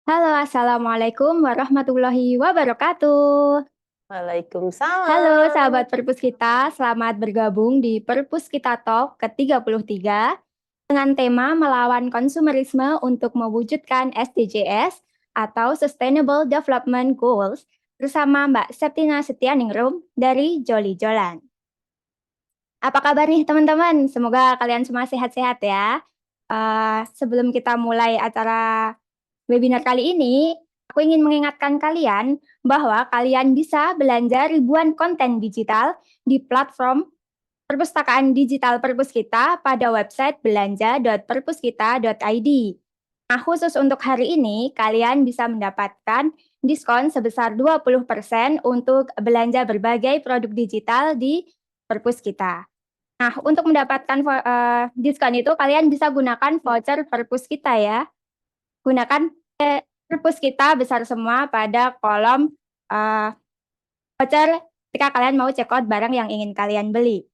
Halo, Assalamualaikum warahmatullahi wabarakatuh. Halo Waalaikumsalam. sahabat Perpus kita, selamat bergabung di Perpus Kita Talk ke-33 dengan tema melawan konsumerisme untuk mewujudkan SDGs atau Sustainable Development Goals bersama Mbak Septina Setianingrum dari Joli Jolan. Apa kabar nih teman-teman? Semoga kalian semua sehat-sehat ya. Sebelum kita mulai acara webinar kali ini, aku ingin mengingatkan kalian bahwa kalian bisa belanja ribuan konten digital di platform perpustakaan digital Perpus Kita pada website belanja.perpuskita.id. Nah, khusus untuk hari ini, kalian bisa mendapatkan diskon sebesar 20% untuk belanja berbagai produk digital di Perpus Kita. Nah, untuk mendapatkan diskon itu, kalian bisa gunakan voucher Perpus Kita ya. Gunakan Perpus Kita besar semua pada kolom voucher ketika kalian mau check out barang yang ingin kalian beli.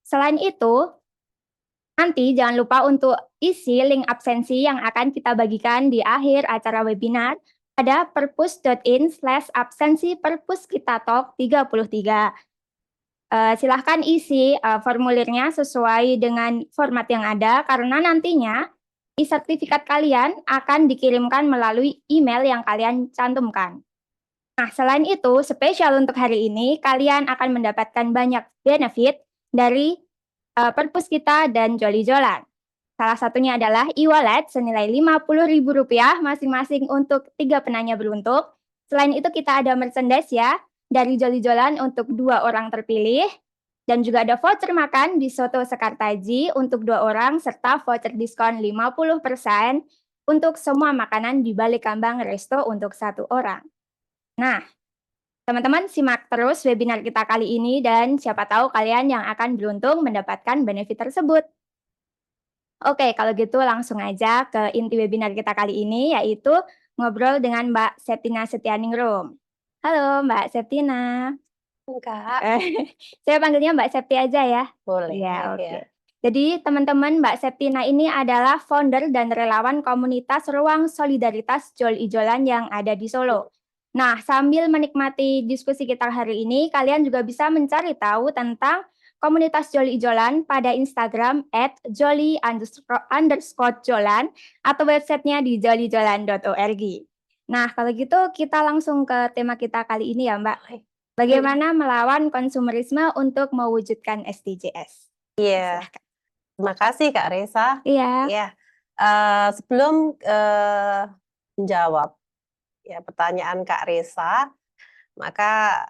Selain itu, nanti jangan lupa untuk isi link absensi yang akan kita bagikan di akhir acara webinar pada perpus.in/absensi Perpus Kita Talk 33. Silahkan isi formulirnya sesuai dengan format yang ada karena nantinya e-sertifikat kalian akan dikirimkan melalui email yang kalian cantumkan. Nah, selain itu, spesial untuk hari ini, kalian akan mendapatkan banyak benefit dari Perpus Kita dan Joli Jolan. Salah satunya adalah e-wallet senilai Rp50.000 masing-masing untuk 3 penanya beruntung. Selain itu, kita ada merchandise ya, dari Joli Jolan untuk 2 orang terpilih. Dan juga ada voucher makan di Soto Sekartaji untuk 2 orang, serta voucher diskon 50% untuk semua makanan di Balik Kambang Resto untuk 1 orang. Nah, teman-teman simak terus webinar kita kali ini dan siapa tahu kalian yang akan beruntung mendapatkan benefit tersebut. Oke, kalau gitu langsung aja ke inti webinar kita kali ini, yaitu ngobrol dengan Mbak Septina Setianingrum. Halo Mbak Septina. Kak, Saya panggilnya Mbak Septi aja ya. boleh Iya, ya. oke. Jadi teman-teman, Mbak Septina ini adalah founder dan relawan komunitas Ruang Solidaritas Jol Ijolan yang ada di Solo. Nah, sambil menikmati diskusi kita hari ini, kalian juga bisa mencari tahu tentang komunitas Joli Ijolan pada Instagram @joli_jolan atau websitenya di jolijolan.org. Nah, kalau gitu kita langsung ke tema kita kali ini ya, Mbak. Bagaimana melawan konsumerisme untuk mewujudkan SDGs? Iya, Silahkan. terima kasih Kak Resa. Iya. Ya, sebelum menjawab ya pertanyaan Kak Resa, maka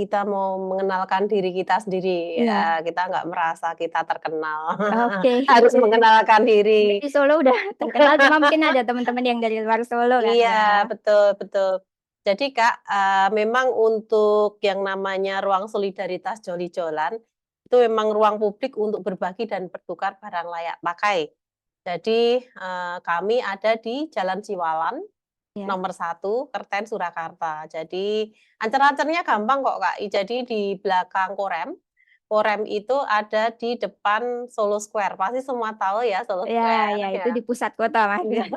kita mau mengenalkan diri kita sendiri. Iya. Kita nggak merasa kita terkenal, Oke. harus mengenalkan diri. Di Solo udah terkenal, cuma mungkin ada teman-teman yang dari luar Solo kan ya. Iya, betul betul. Jadi Kak, memang untuk yang namanya Ruang Solidaritas Joli Jolan, itu memang ruang publik untuk berbagi dan bertukar barang layak pakai. Jadi, kami ada di Jalan Siwalan, Ya. nomor 1, Kerten, Surakarta. Jadi, ancer-ancernya gampang kok Kak, jadi di belakang Korem. Korem itu ada di depan Solo Square, pasti semua tahu ya Solo Ya, Square ya itu ya. di pusat kota Mas. Iya.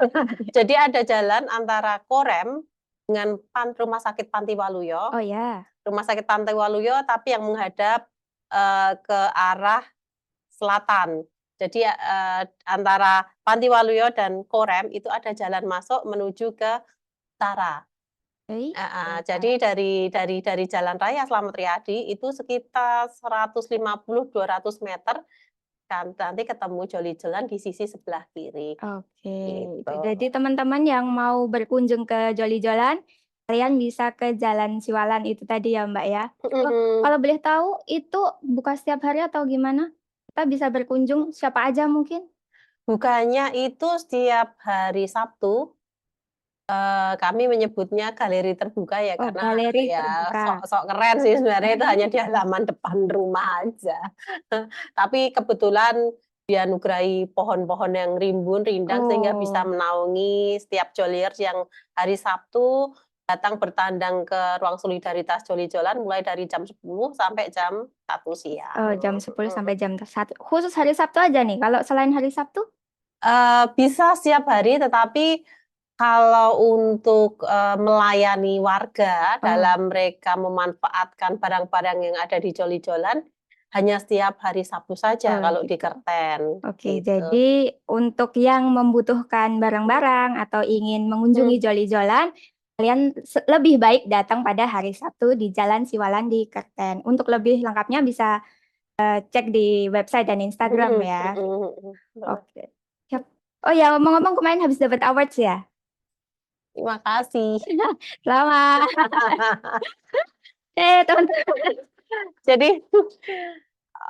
Jadi ada jalan antara Korem dengan Rumah Sakit Panti Waluyo. Oh ya. Rumah Sakit Panti Waluyo tapi yang menghadap ke arah selatan. Jadi antara Panti Waluyo dan Korem itu ada jalan masuk menuju ke utara. Jadi dari Jalan Raya Slamet Riyadi itu sekitar 150-200 meter kan nanti ketemu Joli Jolan di sisi sebelah kiri. Oke, itu. Gitu. Jadi teman-teman yang mau berkunjung ke Joli Jolan, kalian bisa ke Jalan Siwalan itu tadi ya Mbak ya. Kalau boleh tahu itu buka setiap hari atau gimana? Kita bisa berkunjung siapa aja mungkin? Bukanya itu setiap hari Sabtu, kami menyebutnya galeri terbuka ya Oh, karena galeri ya terbuka. sok-sok keren sih sebenarnya itu hanya di halaman depan rumah aja. Tapi kebetulan dianugerahi pohon-pohon yang rimbun, rindang sehingga bisa Oh. menaungi setiap joliers yang hari Sabtu datang bertandang ke Ruang Solidaritas Joli Jolan mulai dari jam 10 sampai jam 1 siang. Oh, jam 10 sampai jam 1. Khusus hari Sabtu aja nih. Kalau selain hari Sabtu? Bisa setiap hari tetapi Kalau untuk melayani warga Oh, dalam mereka memanfaatkan barang-barang yang ada di Joli-Jolan, hanya setiap hari Sabtu saja oh kalau di gitu. Kerten, Oke, gitu. jadi untuk yang membutuhkan barang-barang atau ingin mengunjungi Hmm. Joli-Jolan, kalian lebih baik datang pada hari Sabtu di Jalan Siwalan di Kerten. Untuk lebih lengkapnya bisa cek di website dan Instagram ya. Betul. Oke. Siap. Oh ya, ngomong-ngomong kemarin habis dapat awards ya? Terima kasih. Selamat. Teman-teman. Jadi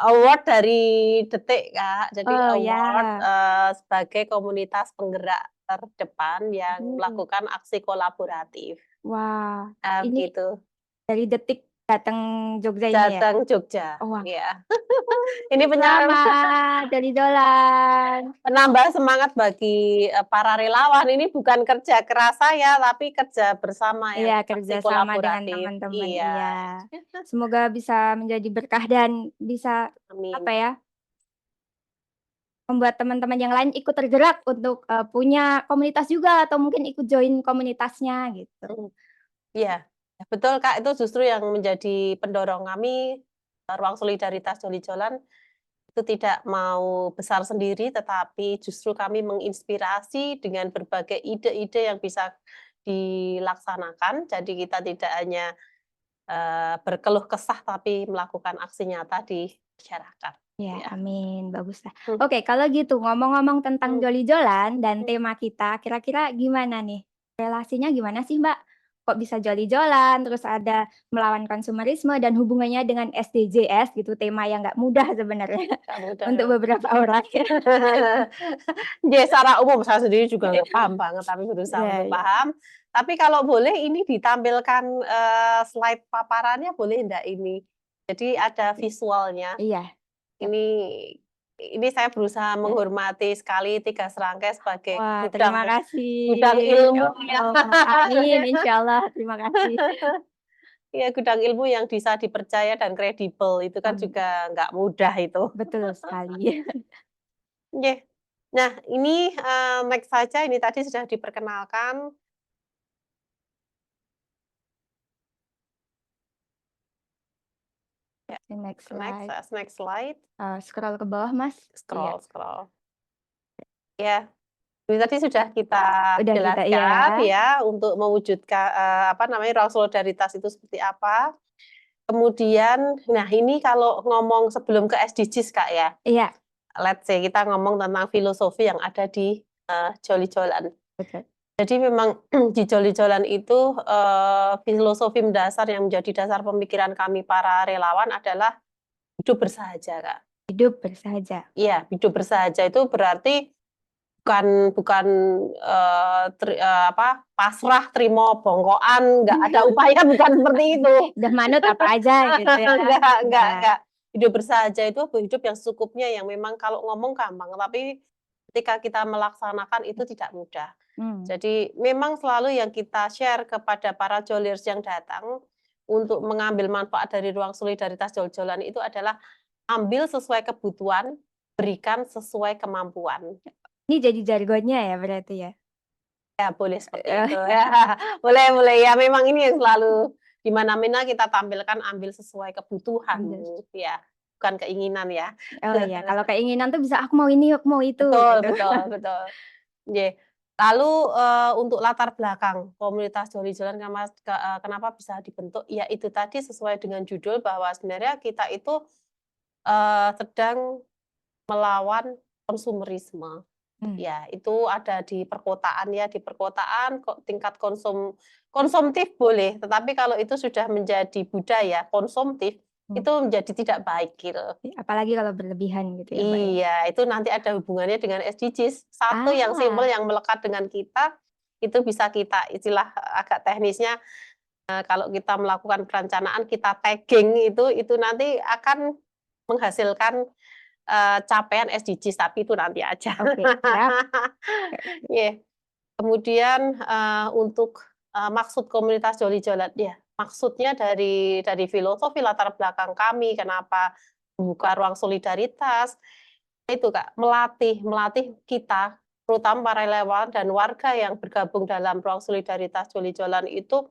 award dari Detik, Kak. Jadi Oh award ya. sebagai komunitas penggerak terdepan yang Hmm. melakukan aksi kolaboratif. Wah, ini Gitu. dari Detik datang Jogja ini ya? Jateng Jogja, Oh, wah. ya. Ini Selamat, Joli-Jolan. penambah semangat bagi para relawan. Ini bukan kerja keras saya, tapi kerja bersama Iya, yang kerja aksi sama dengan kolaboratif. teman-teman. Iya. Iya, Semoga bisa menjadi berkah dan bisa apa amin. ya, membuat teman-teman yang lain ikut tergerak untuk punya komunitas juga atau mungkin ikut join komunitasnya gitu. Mm, Iya, betul Kak. Itu justru yang menjadi pendorong kami, Ruang Solidaritas Joli-Jolan itu tidak mau besar sendiri, tetapi justru kami menginspirasi dengan berbagai ide-ide yang bisa dilaksanakan. Jadi kita tidak hanya berkeluh kesah, tapi melakukan aksi nyata di masyarakat. Ya, Ya. amin. Bagus lah. Hmm, Oke, kalau gitu ngomong-ngomong tentang hmm, Joli-Jolan dan hmm. tema kita, kira-kira gimana nih? Relasinya gimana sih, Mbak? Kok bisa Joli-Jolan, terus ada melawan konsumerisme dan hubungannya dengan SDGs gitu, tema yang nggak mudah sebenarnya Nggak mudah. untuk beberapa orang. Ya, secara umum saya sendiri juga nggak paham banget, tapi berusaha Iya, untuk iya. paham. Tapi kalau boleh ini ditampilkan slide paparannya boleh enggak ini? Jadi ada visualnya. Iya. Yap. Ini ini saya berusaha menghormati sekali 3 serangkai sebagai Wah, terima gudang kasih. gudang ilmu ya. Oh, amin, insya Allah. Terima kasih. Iya, gudang ilmu yang bisa dipercaya dan kredibel itu kan Amin. juga nggak mudah itu. Betul sekali. Oke. Nah, ini next saja, ini tadi sudah diperkenalkan. Ya, Next slide. next slide. Scroll ke bawah, Mas. Iya, Scroll. Ya, ini tadi sudah kita udah kita jelaskan ya. ya untuk mewujudkan apa namanya ruang solidaritas itu seperti apa. Kemudian, nah ini kalau ngomong sebelum ke SDGs Kak ya, Iya, let's say kita ngomong tentang filosofi yang ada di Joli-Jolan. betul. Jadi memang di Joli-Jolan itu filosofi mendasar yang menjadi dasar pemikiran kami para relawan adalah hidup bersahaja, Kak. Hidup bersahaja. Iya, hidup bersahaja itu berarti bukan bukan apa pasrah terima bongkoan, nggak ada upaya, bukan seperti itu. Udah manut apa aja gitu ya. Ya. Enggak. Hidup bersahaja itu hidup yang secukupnya, yang memang kalau ngomong gampang, tapi ketika kita melaksanakan itu tidak mudah. Hmm. Jadi memang selalu yang kita share kepada para joliers yang datang untuk mengambil manfaat dari ruang solidaritas Jol-Jolan itu adalah ambil sesuai kebutuhan, berikan sesuai kemampuan. Ini jadi jargonnya ya berarti ya. Ya, boleh seperti itu ya. Boleh ya, memang ini yang selalu di mana-mana kita tampilkan, ambil sesuai kebutuhan ya, bukan keinginan ya. Oh iya, kalau keinginan tuh bisa aku mau ini, aku mau itu Betul gitu. betul. Nggih. Lalu untuk latar belakang komunitas Joli-Jolan kenapa bisa dibentuk, ya itu tadi sesuai dengan judul bahwa sebenarnya kita itu sedang melawan konsumerisme. Hmm. Ya, itu ada di perkotaan ya, di perkotaan kok tingkat konsumtif boleh, tetapi kalau itu sudah menjadi budaya konsumtif, itu menjadi tidak baik gitu. Apalagi kalau berlebihan gitu ya, Mbak ya. Iya, itu nanti ada hubungannya dengan SDGs. Satu yang simpel Ah, yang melekat dengan kita, itu bisa kita istilah agak teknisnya, kalau kita melakukan perencanaan, kita tagging itu nanti akan menghasilkan capaian SDGs, tapi itu nanti aja. oke, siap. Iya. Kemudian untuk maksud komunitas Joli-Jolan, ya maksudnya dari filosofi latar belakang kami, kenapa membuka ruang solidaritas, itu Kak, melatih kita terutama para relawan dan warga yang bergabung dalam ruang solidaritas Joli-Jolan itu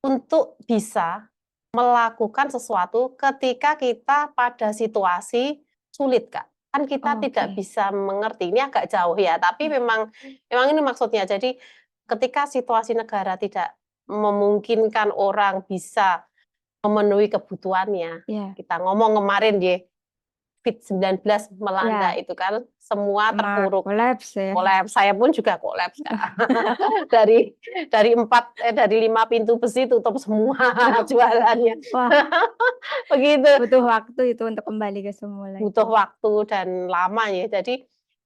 untuk bisa melakukan sesuatu ketika kita pada situasi sulit, Kak. Kan kita tidak Oke. bisa mengerti, ini agak jauh ya, tapi memang ini maksudnya. Jadi ketika situasi negara tidak memungkinkan orang bisa memenuhi kebutuhannya, Ya, kita ngomong kemarin ya, COVID-19 melanda ya, itu kan semua sama terpuruk. kolaps ya. Kolaps, saya pun juga kolaps, Kak. Dari dari 5 pintu besi tutup semua jualannya. Wah, Begitu, butuh waktu itu untuk kembali ke semula butuh itu. waktu dan lama ya. Jadi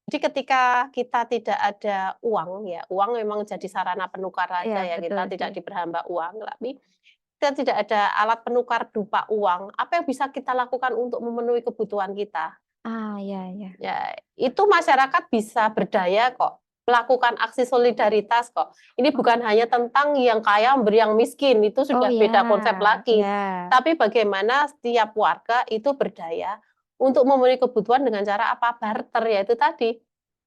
ketika kita tidak ada uang ya, uang memang jadi sarana penukar Iya, aja ya, betul kita tidak sih. diberhamba uang, tapi kita tidak ada alat penukar berupa uang, apa yang bisa kita lakukan untuk memenuhi kebutuhan kita? Ah, ya, ya. Ya, itu masyarakat bisa berdaya kok, melakukan aksi solidaritas kok. Ini bukan hanya tentang yang kaya memberi yang miskin, itu Oh sudah ya, beda konsep lagi. ya. Tapi bagaimana setiap warga itu berdaya untuk memenuhi kebutuhan dengan cara apa? Barter, yaitu tadi,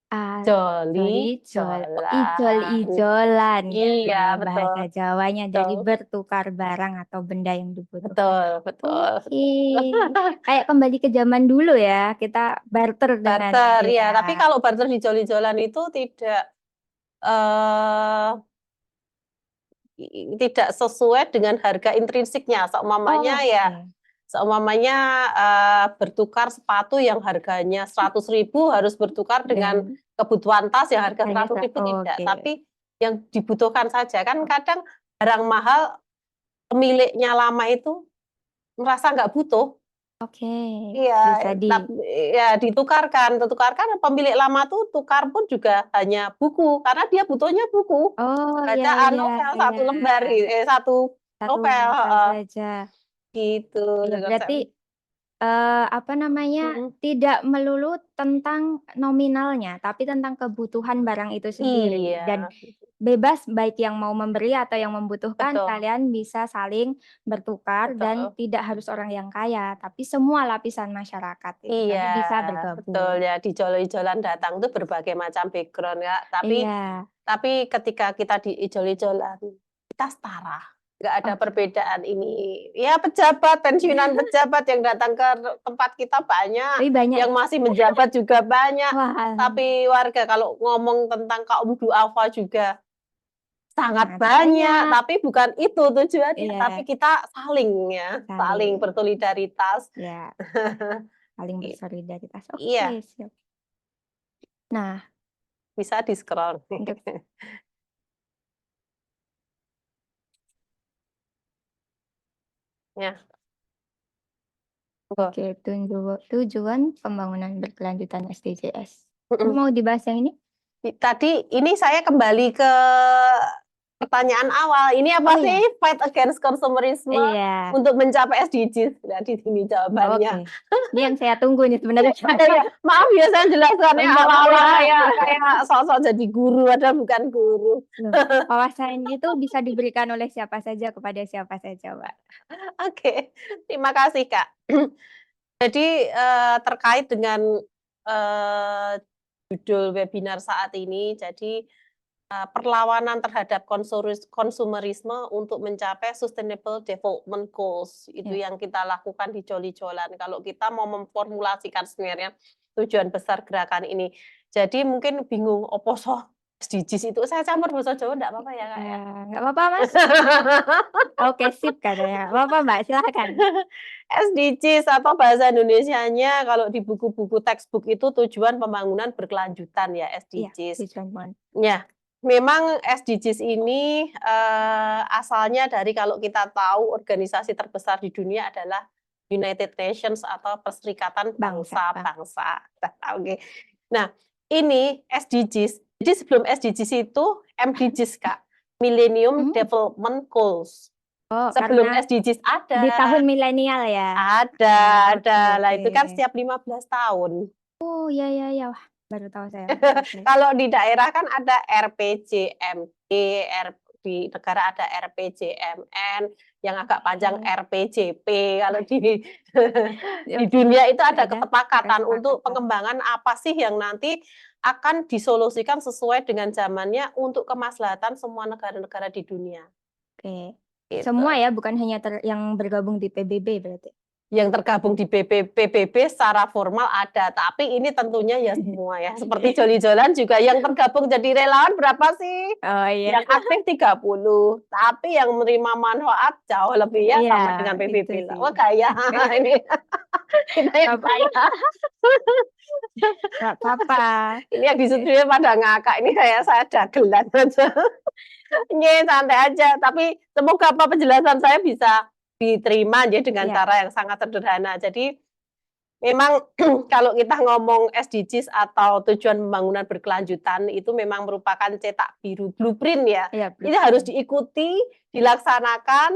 Ah, oh, joli-jolan. ijol-ijolan kan Iya, ya betul, bahasa Jawanya. Jadi betul, bertukar barang atau benda yang dibutuhkan. betul, betul, Oke, betul. kayak kembali ke zaman dulu ya, kita barter dengan Barter, ya. ya. Tapi kalau barter di joli-jolan itu eh tidak sesuai dengan harga intrinsiknya. Oke. Seumpamanya bertukar sepatu yang harganya 100.000 harus bertukar dengan Dan kebutuhan tas yang harga hanya 100.000 tidak. oke. Tapi yang dibutuhkan saja. Kan kadang barang mahal pemiliknya lama itu merasa nggak butuh. Oke, Iya, bisa di. ya ditukarkan, pemilik lama tuh tukar pun juga hanya buku, karena dia butuhnya buku. Oh ya Bacaan ya novel ya. 1 lembar, 1 Satu novel, novel heeh, saja. gitu Ya berarti konsepnya. apa namanya, Mhm. tidak melulu tentang nominalnya, tapi tentang kebutuhan barang itu sendiri. Iya, Dan bebas baik yang mau memberi atau yang membutuhkan, betul, kalian bisa saling bertukar dan betul. tidak harus orang yang kaya, tapi semua lapisan masyarakat itu Iya, tadi bisa betul bergabung. ya, di ijol-ijolan datang tuh berbagai macam background, Kak, Iya, tapi ketika kita di ijol-ijolan, kita setara, nggak ada oke. perbedaan ini. Ya pejabat, pensiunan pejabat yang datang ke tempat kita banyak, Tapi banyak yang ya? masih menjabat juga banyak, Wah, tapi warga kalau ngomong tentang kaum duafa juga sangat sangat banyak, banyak. tapi bukan itu tujuannya, tapi Iya, kita saling ya, saling saling, bersolidaritas. ya, saling Gitu. bersolidaritas. Iya, Oke, siap. Nah, bisa di-scroll. untuk Ya, monggo. oke, tujuan pembangunan berkelanjutan SDGs. Mhm. Mau dibahas yang ini? Tadi ini saya kembali ke pertanyaan awal, ini Oh apa sih iya, fight against consumerisme iya. untuk mencapai SDGs? Nah, di sini jawabannya. Oke. Ini yang saya tunggu nih sebenarnya. Iya, maaf ya saya jelaskannya Enggak awal-awal apa-apa. kayak sosok jadi guru, padahal bukan guru. Loh, wawasan itu bisa diberikan oleh siapa saja kepada siapa saja, Pak. Oke, terima kasih, Kak. Jadi, terkait dengan, eee, judul webinar saat ini, jadi, perlawanan terhadap konsumerisme untuk mencapai Sustainable Development Goals, itu Ya. yang kita lakukan di Joli-Jolan. Kalau kita mau memformulasikan sebenarnya tujuan besar gerakan ini. Jadi mungkin bingung, opo soh SDGs itu? Saya campur bahasa Jawa enggak apa-apa ya, Kak, ya? Nggak apa-apa, Mas. Oke, sip katanya. Nggak apa-apa, Mbak, silakan. SDGs atau bahasa Indonesianya kalau di buku-buku textbook itu tujuan pembangunan berkelanjutan ya, Iya, SDGs. tujuan mohon. Ya, memang SDGs ini asalnya dari, kalau kita tahu organisasi terbesar di dunia adalah United Nations atau Perserikatan Bang. Bangsa-Bangsa. Oke. Nah, ini SDGs. Jadi sebelum SDGs itu MDGs, Kak. Millennium Hmm. Development Goals. Oh, Sebelum karena SDGs di tahun milenial ya. ada, Oke, lah oke. itu kan setiap 15 tahun. Oh, ya, ya, ya. Wah, baru tahu saya. Oke. Kalau di daerah kan ada RPJMD, di negara ada RPJMN, yang agak panjang Oke. RPJP. Kalau Wah, di dunia itu ada ada kesepakatan untuk kesepakatan. pengembangan apa sih yang nanti akan disolusikan sesuai dengan zamannya untuk kemaslahatan semua negara-negara di dunia. Oke. Gitu. Semua ya, bukan hanya yang bergabung di PBB berarti. Yang tergabung di PBB secara formal ada, tapi ini tentunya ya semua ya. Seperti Joli-Jolan juga yang tergabung jadi relawan berapa sih? Oh iya. Yang aktif 30, tapi yang menerima manfaat jauh lebih ya, Iya, sama dengan itu PBB lah. sih. Wah kaya ini. Kita yang Nggak kaya. Nggak apa-apa. Ini yang disetujui pada ngakak, ini kayak saya dagelan aja. Nye, santai aja, tapi semoga apa penjelasan saya bisa diterima ya dengan Iya. cara yang sangat sederhana. Jadi memang kalau kita ngomong SDGs atau tujuan pembangunan berkelanjutan itu memang merupakan cetak biru blueprint ya. Iya, Ini harus blueprint. diikuti, dilaksanakan,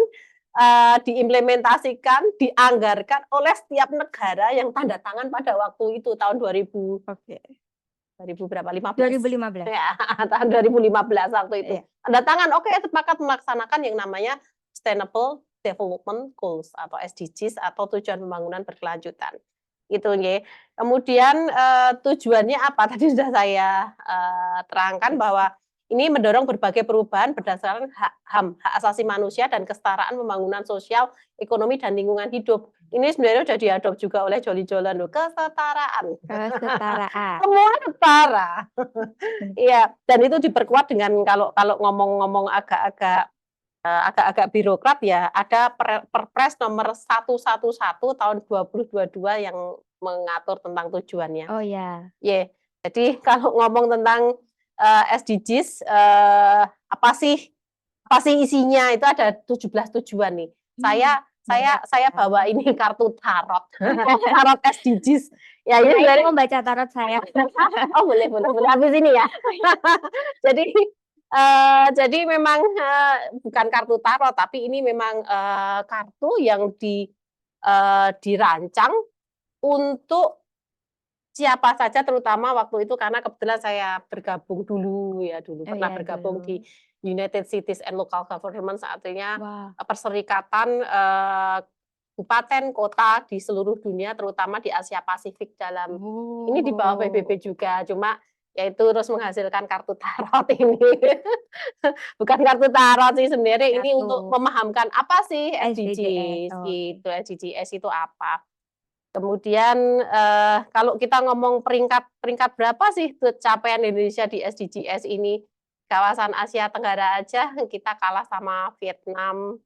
diimplementasikan, dianggarkan oleh setiap negara yang tanda tangan pada waktu itu tahun 2000 Oke. 2000 berapa? 15. 2015. Ya, tahun 2015 waktu itu. Iya. Tanda tangan, oke, sepakat melaksanakan yang namanya Sustainable Development Goals atau SDGs atau tujuan pembangunan berkelanjutan. Itu nggih. Kemudian tujuannya apa? Tadi sudah saya terangkan bahwa ini mendorong berbagai perubahan berdasarkan hak HAM, hak asasi manusia dan kesetaraan pembangunan sosial, ekonomi dan lingkungan hidup. Ini sebenarnya sudah diadop juga oleh Joli-Jolan loh, kesetaraan. Kesetaraan. Semua setara. Iya, dan itu diperkuat dengan kalau ngomong-ngomong agak-agak birokrat ya, ada Perpres nomor 111 tahun 2022 yang mengatur tentang tujuannya. Oh ya. Yeah. Jadi kalau ngomong tentang SDGs, apa sih isinya? Itu ada 17 tujuan nih. Saya bawa ini kartu tarot, tarot SDGs. Ya ini Saya mau baca tarot saya. Oh boleh habis ini ya. Jadi memang bukan kartu tarot, tapi ini memang kartu yang dirancang untuk siapa saja, terutama waktu itu karena kebetulan saya bergabung dulu pernah iya, bergabung dulu. di United Cities and Local Government, artinya Wah. perserikatan kabupaten kota di seluruh dunia, terutama di Asia Pasifik dalam ini di bawah PBB juga, cuma yaitu terus menghasilkan kartu tarot ini. Bukan kartu tarot sih sebenarnya, ini untuk memahamkan apa sih SDGs, gitu. SDGs itu apa. Kemudian kalau kita ngomong peringkat berapa sih capaian Indonesia di SDGs ini, kawasan Asia Tenggara aja kita kalah sama Vietnam,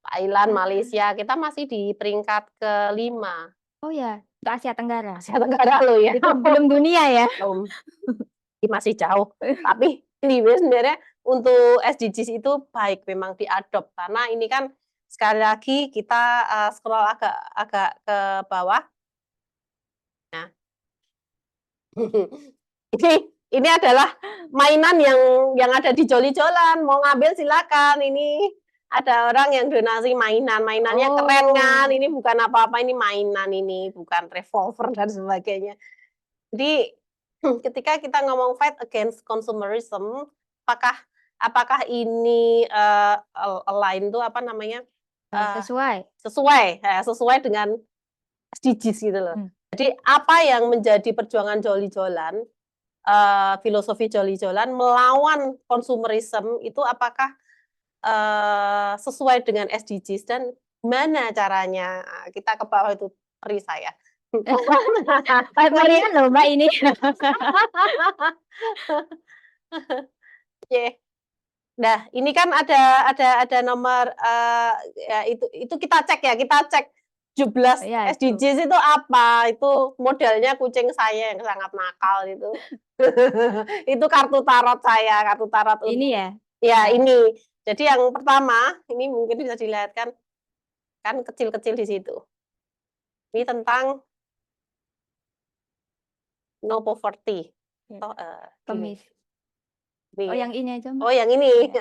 Thailand, Malaysia, kita masih di peringkat ke-5. Oh ya, untuk Asia Tenggara. Asia Tenggara loh ya. Itu belum dunia ya. Belum. Masih jauh. Tapi anyway, sebenarnya untuk SDGs itu baik memang diadop, karena ini kan sekali lagi kita scroll agak ke bawah. Nah. Ini adalah mainan yang ada di Joli-Jolan, mau ngambil silakan. Ini ada orang yang donasi mainannya keren kan, ini bukan apa-apa, ini mainan, ini bukan revolver dan sebagainya. Jadi ketika kita ngomong fight against consumerism, apakah ini align tuh apa namanya, sesuai dengan SDGs gitu loh. Jadi apa yang menjadi perjuangan Joli-Jolan, filosofi Joli-Jolan melawan konsumerisme itu apakah sesuai dengan SDGs dan mana caranya? Kita ke bawah itu peri saya. Merian loh Mbak ini. Yeah. Nah, ini kan ada nomor ya itu kita cek 17 Ya, SDGs itu apa? Itu modelnya kucing saya yang sangat nakal itu. Itu kartu tarot saya, kartu tarot ini ya. Ya, ini. Jadi yang pertama, ini mungkin bisa dilihatkan kan kecil-kecil di situ. Ini tentang no poverty. Oh, yang ini aja, Mbak. Oh, yang ini.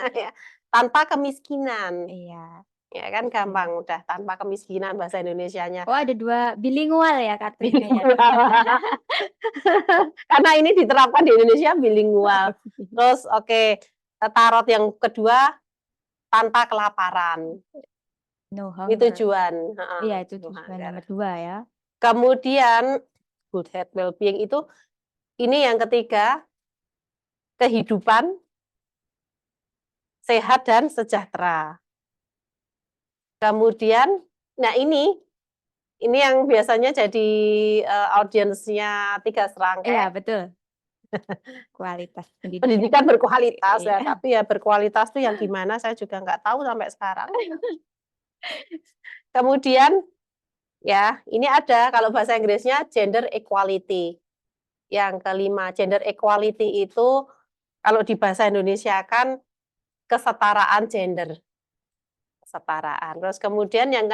Tanpa kemiskinan. Iya. Ya kan gampang udah, tanpa kemiskinan bahasa Indonesianya. Oh, ada 2 bilingual ya kartunya ya. Karena ini diterapkan di Indonesia bilingual. Terus tarot yang kedua, tanpa kelaparan. No hunger. Ini tujuan. Iya, itu tujuan nomor 2 ya. Kemudian good health well-being itu Ini yang ketiga, kehidupan sehat dan sejahtera. Kemudian, nah ini yang biasanya jadi audiensnya Tiga Serangkai. Iya, betul. Kualitas Pendidikan berkualitas ya, Iya. tapi ya berkualitas tuh yang gimana saya juga nggak tahu sampai sekarang. Kemudian ya, ini ada kalau bahasa Inggrisnya gender equality. Yang kelima, gender equality itu kalau di bahasa Indonesia kan kesetaraan gender. Kesetaraan. Terus kemudian yang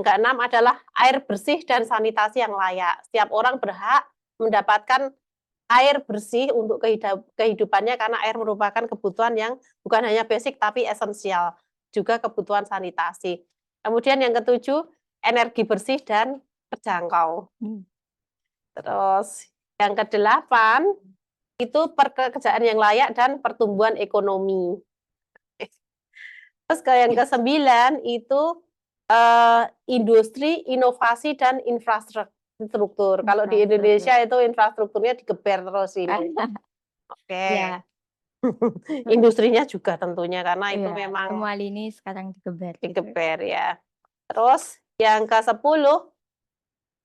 keenam adalah air bersih dan sanitasi yang layak. Setiap orang berhak mendapatkan air bersih untuk kehidupannya karena air merupakan kebutuhan yang bukan hanya basic tapi esensial, juga kebutuhan sanitasi. Kemudian yang ketujuh, energi bersih dan terjangkau. Terus yang kedelapan, itu pekerjaan yang layak dan pertumbuhan ekonomi. Terus yang kesembilan itu industri, inovasi, dan infrastruktur. Kalau di Indonesia itu infrastrukturnya digeber terus ini. Oke. Ya, Industrinya juga tentunya karena itu iya, memang semua lini sekarang digeber. Gitu. digeber ya. Terus yang ke-10,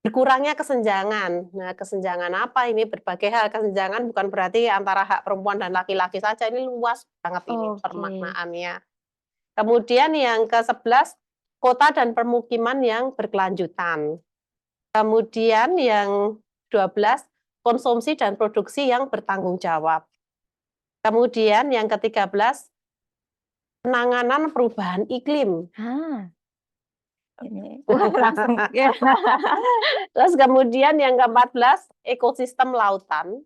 berkurangnya kesenjangan. Nah, kesenjangan apa ini? Berbagai hal. Kesenjangan bukan berarti antara hak perempuan dan laki-laki saja. Ini luas banget ini permaknaannya. Kemudian yang ke-11, kota dan permukiman yang berkelanjutan. Kemudian yang 12, konsumsi dan produksi yang bertanggung jawab. Kemudian yang ke-13, penanganan perubahan iklim. Ini langsung ya. Terus kemudian yang ke-14, ekosistem lautan.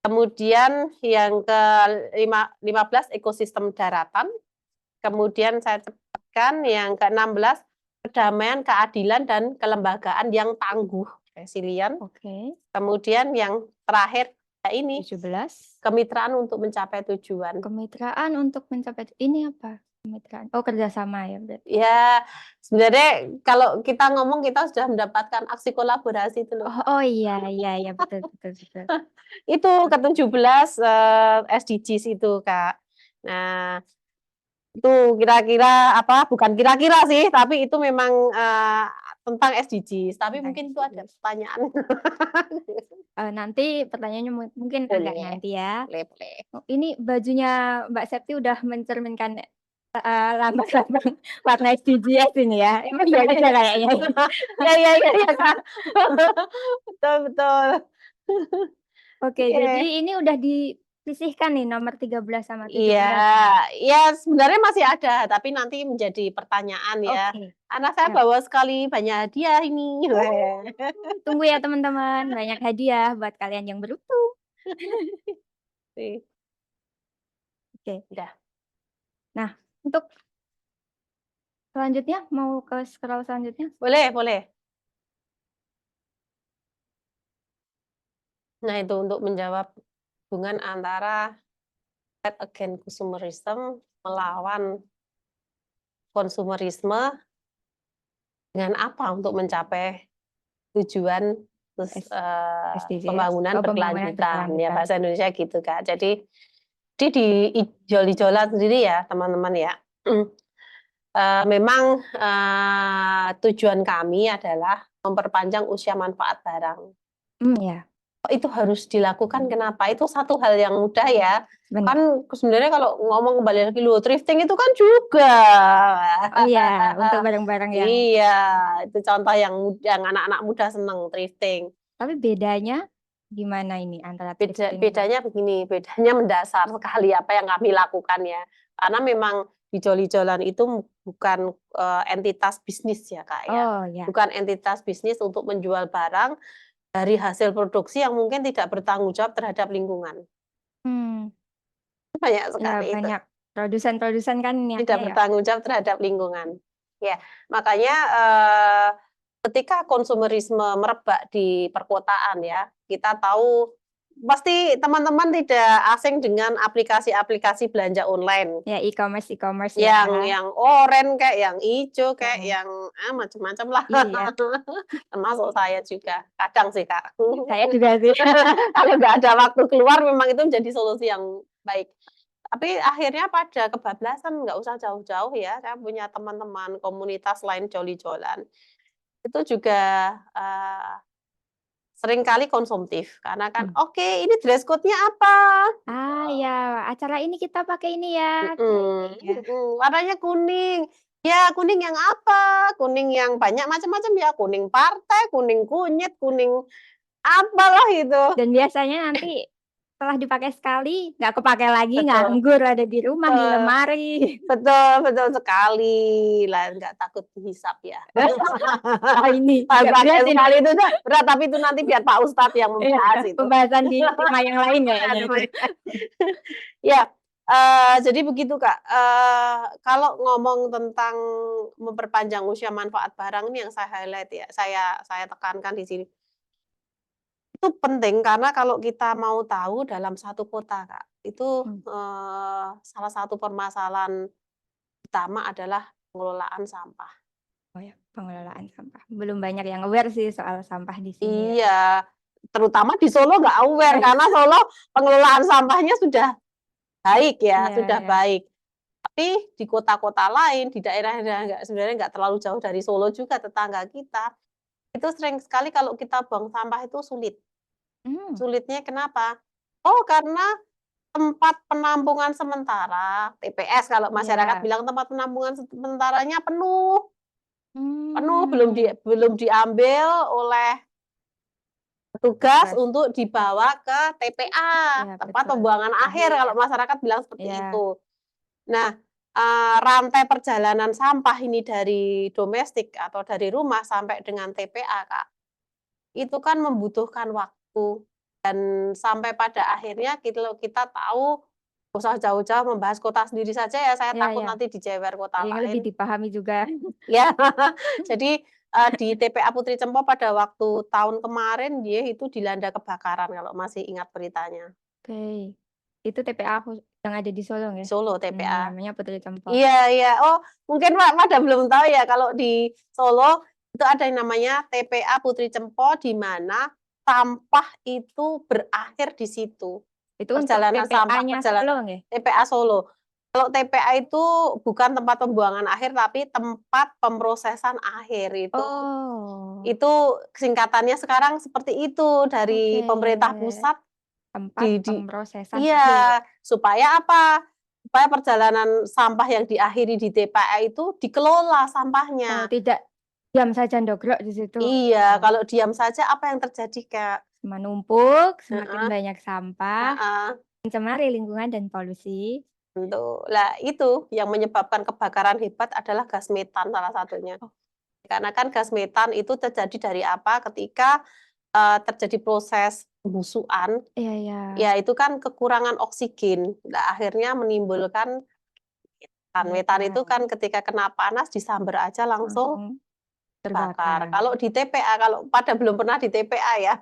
Kemudian yang ke-15, ekosistem daratan. Kemudian saya cepatkan yang ke-16, perdamaian, keadilan, dan kelembagaan yang tangguh, resilient. Oke. Kemudian yang terakhir ini 17. kemitraan untuk mencapai tujuan. Kemitraan untuk mencapai ini apa? Kemitraan. Oh, kerjasama ya berarti. Ya, sebenarnya kalau kita ngomong kita sudah mendapatkan aksi kolaborasi itu loh. Oh iya betul. Itu ke-17 SDGs itu, Kak. Nah, itu kira-kira apa? Bukan kira-kira sih, tapi itu memang tentang SDGs. Tapi Tentang mungkin itu ada pertanyaan. Nanti pertanyaannya mungkin agak Boleh. nanti ya. Boleh. Oh, ini bajunya Mbak Septi udah mencerminkan lambang-lambang warna SDGs ini ya. Emang iya kayaknya. Ya, Kak. Betul. Oke, jadi ini udah disisihkan nih nomor 13 sama 17. Iya, sebenarnya masih ada, tapi nanti menjadi pertanyaan ya. Oke. Anak saya bawa sekali banyak hadiah ini. Tunggu ya teman-teman, banyak hadiah buat kalian yang beruntung. Oke. Udah. Nah, untuk selanjutnya mau ke scroll selanjutnya? Boleh. Nah, itu untuk menjawab hubungan antara fight against consumerism, melawan konsumerisme dengan apa untuk mencapai tujuan pembangunan berkelanjutan. Ya, bahasa Indonesia gitu, Kak. Jadi di ijol-ijolan sendiri ya, teman-teman ya. Memang tujuan kami adalah memperpanjang usia manfaat barang. Ya. Itu harus dilakukan, kenapa? Itu satu hal yang mudah ya. Benar. Kan sebenarnya kalau ngomong kembali lagi loh, thrifting itu kan juga. Oh iya, untuk barang-barang yang. Iya, itu contoh yang anak-anak muda seneng thrifting. Tapi bedanya gimana ini antara bedanya begini, bedanya mendasar sekali apa yang kami lakukan ya. Karena memang ijol-ijolan itu bukan entitas bisnis ya, Kak ya. Oh, ya. Bukan entitas bisnis untuk menjual barang dari hasil produksi yang mungkin tidak bertanggung jawab terhadap lingkungan. Banyak sekali ya, banyak produsen-produsen kan tidak bertanggung jawab terhadap lingkungan. Ya, makanya ketika konsumerisme merebak di perkotaan ya, kita tahu pasti teman-teman tidak asing dengan aplikasi-aplikasi belanja online. Ya, e-commerce ya. Yang oranye kayak, yang hijau kayak, Ya. yang macam-macam lah. Iya. Termasuk saya juga, kadang sih Kak. Saya juga sih. Kalau nggak ada waktu keluar memang itu menjadi solusi yang baik. Tapi akhirnya pada kebablasan, nggak usah jauh-jauh ya, saya punya teman-teman komunitas lain joli-jolan, itu juga, seringkali konsumtif karena kan, "Oke, ini dress code-nya apa?" Ya, acara ini kita pakai ini ya. Warnanya kuning. Ya, kuning yang apa? Kuning yang banyak macam-macam ya, kuning partai, kuning kunyit, kuning apalah itu. Dan biasanya nanti setelah dipakai sekali, nggak kepakai lagi, Betul. nganggur ada di rumah, di lemari. Betul sekali. Lah, nggak takut dihisap ya. Ini Pakai sekali itu berat, tapi itu nanti biar Pak Ustadz yang membahas itu. pembahasan di tema yang lain kayaknya. Ya, jadi begitu Kak, kalau ngomong tentang memperpanjang usia manfaat barang ini yang saya highlight ya, saya tekankan di sini. Itu penting karena kalau kita mau tahu dalam satu kota Kak, itu, salah satu permasalahan utama adalah pengelolaan sampah. Oh ya, pengelolaan sampah. Belum banyak yang aware sih soal sampah di sini ya. Iya, terutama di Solo nggak aware karena Solo pengelolaan sampahnya sudah baik ya, sudah baik. Tapi di kota-kota lain, di daerah-daerah sebenarnya nggak terlalu jauh dari Solo juga tetangga kita, itu sering sekali kalau kita buang sampah itu sulit. Sulitnya kenapa? Oh, karena tempat penampungan sementara, TPS kalau masyarakat bilang tempat penampungan sementaranya penuh. Penuh, belum diambil oleh petugas untuk dibawa ke TPA, tempat pembuangan akhir kalau masyarakat bilang seperti itu. Nah, rantai perjalanan sampah ini dari domestik atau dari rumah sampai dengan TPA, Kak, itu kan membutuhkan waktu dan sampai pada akhirnya kita tahu, nggak usah jauh-jauh membahas kota sendiri saja ya, saya takut nanti dijewer kota Yang lain. lebih dipahami juga. Ya, jadi, di TPA Putri Cempo pada waktu tahun kemarin dia itu dilanda kebakaran kalau masih ingat beritanya. Oke, itu TPA yang ada di Solo nggak? Solo TPA. Namanya Putri Cempo. Iya. Oh, mungkin pada belum tahu ya kalau di Solo itu ada yang namanya TPA Putri Cempo di mana sampah itu berakhir di situ. Itu untuk Perjalanan sampah TPA-nya Solo nggak? TPA Solo. Kalau TPA itu bukan tempat pembuangan akhir tapi tempat pemrosesan akhir itu. Itu singkatannya sekarang seperti itu dari pemerintah pusat. Tempat pemrosesan Iya, supaya apa? Supaya perjalanan sampah yang diakhiri di TPA itu dikelola sampahnya. Tidak diam saja ndogrok di situ. Iya, kalau diam saja apa yang terjadi, Kak? Menumpuk, semakin banyak sampah, mencemari lingkungan dan polusi. Tentu. Lah itu yang menyebabkan kebakaran hebat adalah gas metan salah satunya. Karena kan gas metan itu terjadi dari apa? Ketika terjadi proses pembusukan, ya itu kan kekurangan oksigen. Nah, akhirnya menimbulkan metan. Metan itu kan ketika kena panas disamber aja langsung terbakar. Kalau di TPA, kalau pada belum pernah di TPA ya,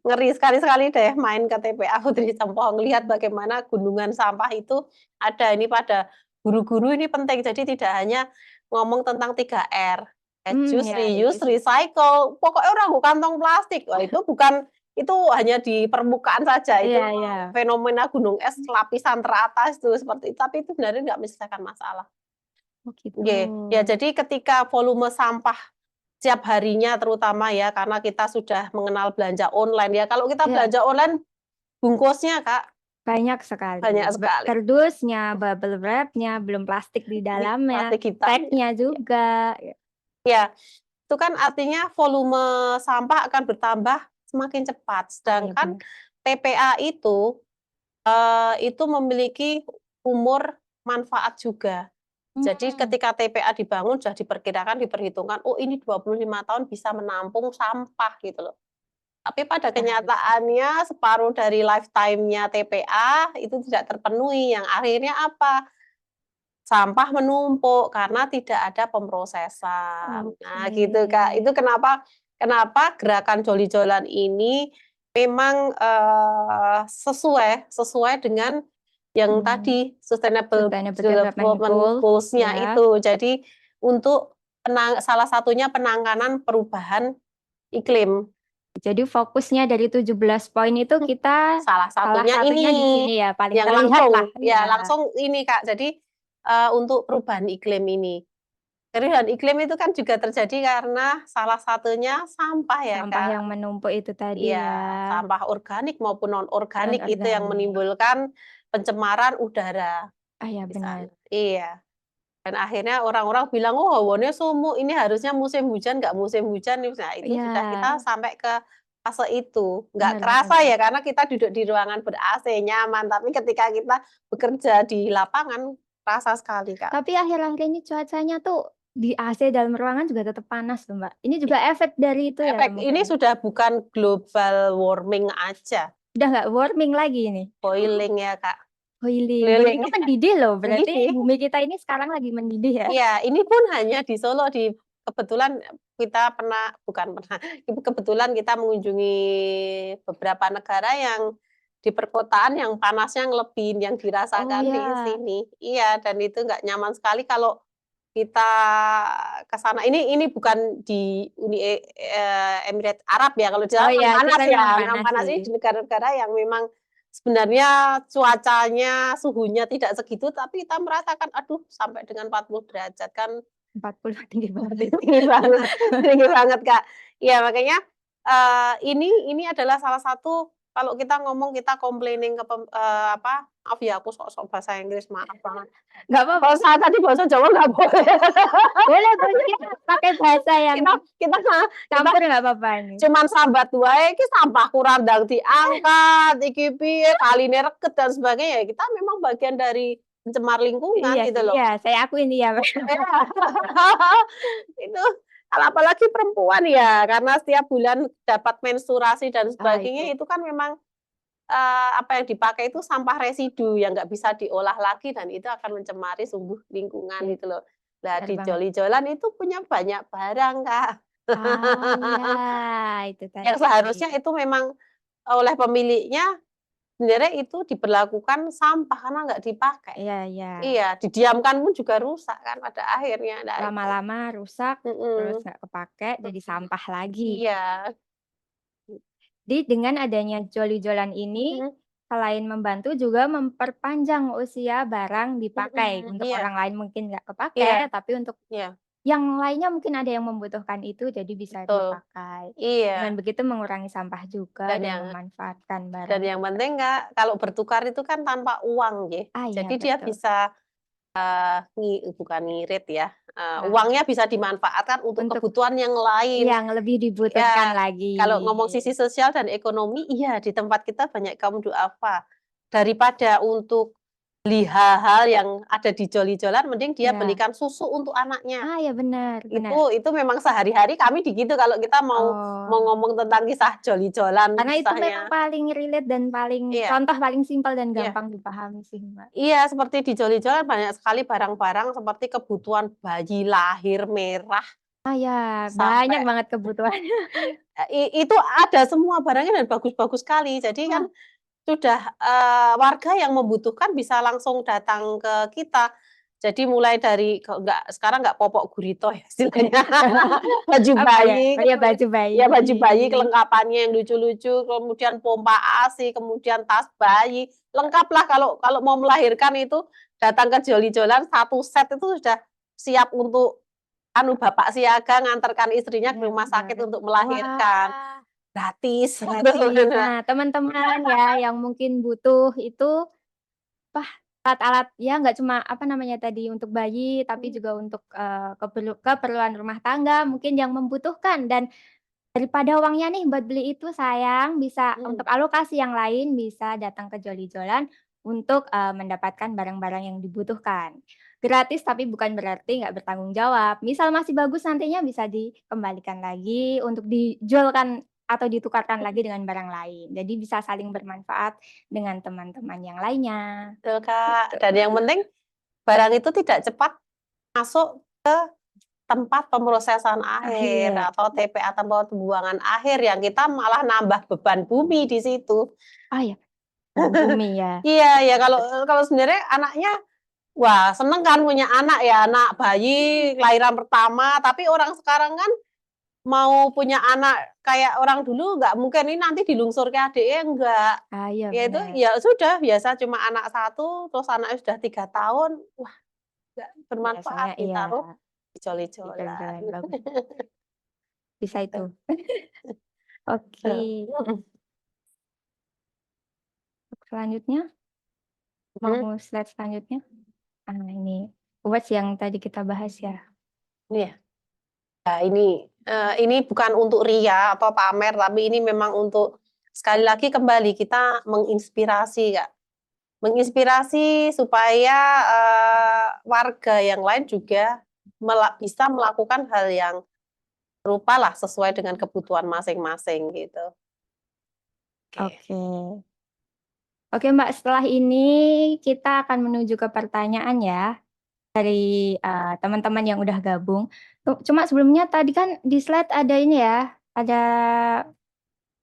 ngeri sekali deh main ke TPA Putri Cempo, ngelihat bagaimana gunungan sampah itu ada. Ini pada guru-guru ini penting, jadi tidak hanya ngomong tentang 3R, reduce, reuse, recycle, pokoknya orang kantong plastik. Wah itu bukan, itu hanya di permukaan saja, itu fenomena gunung es lapisan teratas itu seperti itu, tapi itu sebenarnya nggak menyelesaikan masalah. Ya, jadi ketika volume sampah setiap harinya terutama ya, karena kita sudah mengenal belanja online ya. Kalau kita belanja online, bungkusnya Kak banyak sekali. Kardusnya, bubble wrap-nya, belum plastik di dalamnya, tag-nya juga. Ya, itu kan artinya volume sampah akan bertambah semakin cepat. Sedangkan TPA itu memiliki umur manfaat juga. Jadi ketika TPA dibangun sudah diperhitungkan, oh ini 25 tahun bisa menampung sampah gitu loh. Tapi pada kenyataannya separuh dari lifetime-nya TPA itu tidak terpenuhi, yang akhirnya apa? Sampah menumpuk karena tidak ada pemrosesan. Nah gitu Kak, itu kenapa gerakan joli-jolan ini memang sesuai dengan yang tadi Sustainable Sustainable Development Development Goals, Goals-nya ya. itu. Jadi untuk salah satunya penanganan perubahan iklim. Jadi fokusnya dari 17 poin itu kita Salah satunya di ini sini ya, paling yang terlihat langsung lah. ya langsung ini Kak. Jadi untuk perubahan iklim ini. Perubahan iklim itu kan juga terjadi karena salah satunya sampah ya Sampah Kak. yang menumpuk itu tadi Iya, ya. sampah organik maupun non-organik itu yang Non-organik. menimbulkan pencemaran udara Ah ya di benar. sana. Iya. Dan akhirnya orang-orang bilang, "Oh, hawane sumuk, ini harusnya musim hujan, nggak musim hujan." Nah, itu Iya, sudah kita sampai ke fase itu. Nggak benar kerasa benar. ya, karena kita duduk di ruangan ber-AC, nyaman. Tapi ketika kita bekerja di lapangan, terasa sekali, Kak. Tapi akhir-akhir ini cuacanya tuh di AC dalam ruangan juga tetap panas tuh, Mbak. Ini juga efek dari itu ya Efek ini mungkin. sudah bukan global warming aja, Udah nggak warming lagi ini. boiling ya, Kak. Boiling. Boiling. Itu mendidih loh. Berarti Mendidih. bumi kita ini sekarang lagi mendidih ya. Iya, ini pun hanya di Solo, kebetulan kita bukan pernah, kebetulan kita mengunjungi beberapa negara yang di perkotaan yang panasnya lebih yang Oh dirasakan di ya. sini. Iya, dan itu nggak nyaman sekali kalau kita ke sana. Ini bukan di Emirat Arab ya, kalau di Oh sana memang ya, panas kita ya, memang memang panas panas. sih. Ini di negara-negara yang memang sebenarnya cuacanya, suhunya tidak segitu, tapi kita merasakan, aduh sampai dengan 40 derajat kan 40 tinggi banget itu. tinggi banget tinggi banget, Kak. Iya, makanya, ini adalah salah satu kalau kita ngomong kita complaining apa, maaf ya aku sok-sok bahasa Inggris, maaf banget. Nggak apa-apa. Kalau saya tadi bahasa Jawa nggak boleh. Boleh boleh kita pakai bahasa yang Kita kita campur nggak apa-apa ini. cuman sambat wae iki sampah kurang ndang diangkat, iki piye, kaline reket dan sebagainya, ya kita memang bagian dari pencemar lingkungan Iya gitu sih, loh. iya saya akuin iya. Itu kalau apalagi perempuan ya, karena setiap bulan dapat menstruasi dan Ah, sebagainya, itu. itu kan memang, apa yang dipakai itu sampah residu yang nggak bisa diolah lagi dan itu akan mencemari sumber lingkungan Iya, gitu loh. Lah benar di banget. Joli-Jolan itu punya banyak barang, Kak. Ah, iya, itu Yang tadi. seharusnya itu memang oleh pemiliknya sebenarnya itu diberlakukan sampah karena nggak dipakai. Iya iya. Iya, didiamkan pun juga rusak kan pada akhirnya. Nah itu. Lama-lama rusak, terus Mhm. nggak kepakai, jadi sampah lagi. Iya. Jadi dengan adanya joli-jolan ini, Mhm. selain membantu juga memperpanjang usia barang dipakai. Untuk Iya orang lain mungkin nggak iya kepakai, tapi untuk iya, yang lainnya mungkin ada yang membutuhkan itu, jadi bisa betul. dipakai. Dengan Iya, begitu mengurangi sampah juga dan dan yang memanfaatkan dan barang yang juga. penting Kak, kalau bertukar itu kan tanpa uang nggih. Ah iya Jadi dia betul. bisa, bukan ngirit ya, Nah, uangnya bisa dimanfaatkan untuk untuk kebutuhan yang lain. yang lebih dibutuhkan Ya, lagi. kalau ngomong sisi sosial dan ekonomi, iya di tempat kita banyak kaum duafa. Daripada untuk beli hal-hal yang ada di joli-jolan, mending dia Ya. belikan susu untuk anaknya. Ah ya benar benar. Itu memang sehari-hari kami di gitu kalau kita mau Oh. ngomong tentang kisah joli-jolan, Karena itu memang kisahnya paling relate dan paling iya contoh paling simpel dan iya gampang dipahami sih, Mbak. iya, seperti di joli-jolan banyak sekali barang-barang seperti kebutuhan bayi lahir merah Ah, ya, banyak sampai banget kebutuhannya. itu ada semua barangnya dan bagus-bagus sekali. Jadi kan Nah, sudah, warga yang membutuhkan bisa langsung datang ke kita. Jadi mulai dari sekarang nggak popok gurito ya istilahnya, baju apa ya? bayi, Oh ya baju ya baju bayi bayi. kelengkapannya yang lucu-lucu, kemudian pompa ASI, kemudian tas bayi, lengkaplah kalau kalau mau melahirkan itu datang ke joli-jolan 1 set itu sudah siap untuk bapak siaga nganterkan istrinya ke Benar rumah sakit benar. untuk melahirkan, Wah, gratis. gratis. Nah, teman-teman ya yang mungkin butuh itu wah, alat-alat ya nggak cuma apa namanya tadi, untuk bayi, tapi juga untuk, keperluan rumah tangga mungkin yang membutuhkan dan daripada uangnya nih buat beli itu sayang, bisa Mhm. untuk alokasi yang lain bisa datang ke Joli-Jolan untuk, mendapatkan barang-barang yang dibutuhkan. Gratis tapi bukan berarti nggak bertanggung jawab. Misal masih bagus nantinya bisa dikembalikan lagi untuk dijualkan atau ditukarkan lagi dengan barang lain. Jadi bisa saling bermanfaat dengan teman-teman yang lainnya, Betul, gitu. Kak, dan yang penting barang itu tidak cepat masuk tempat pemrosesan akhir Akhir. atau TPA, tempat pembuangan akhir, yang kita malah nambah beban bumi di situ. Oh ya, beban bumi ya. Iya, ya kalau sebenarnya anaknya, wah seneng kan punya anak ya, anak bayi kelahiran pertama, tapi orang sekarang kan mau punya anak kayak orang dulu nggak mungkin, ini nanti dilungsur ke adiknya, enggak. Ah, iya Ya itu, benar. ya sudah, biasa cuma anak 1, terus anaknya sudah 3 tahun, wah nggak Biasanya bermanfaat iya, ditaruh di di joli-jolan. jalan-jalan bagus. Bisa Gitu. itu. Oke. Selanjutnya, Mhm. mau slide selanjutnya. Ah, ini awards yang tadi kita bahas ya. Iya. Nah, ini bukan untuk ria atau pamer, tapi ini memang untuk sekali lagi kembali kita menginspirasi, Kak. Menginspirasi supaya warga yang lain juga bisa melakukan hal yang serupa lah, sesuai dengan kebutuhan masing-masing gitu. Oke. Oke Mbak, setelah ini kita akan menuju ke pertanyaan ya dari teman-teman yang udah gabung. Cuma sebelumnya tadi kan di slide ada ini ya, ada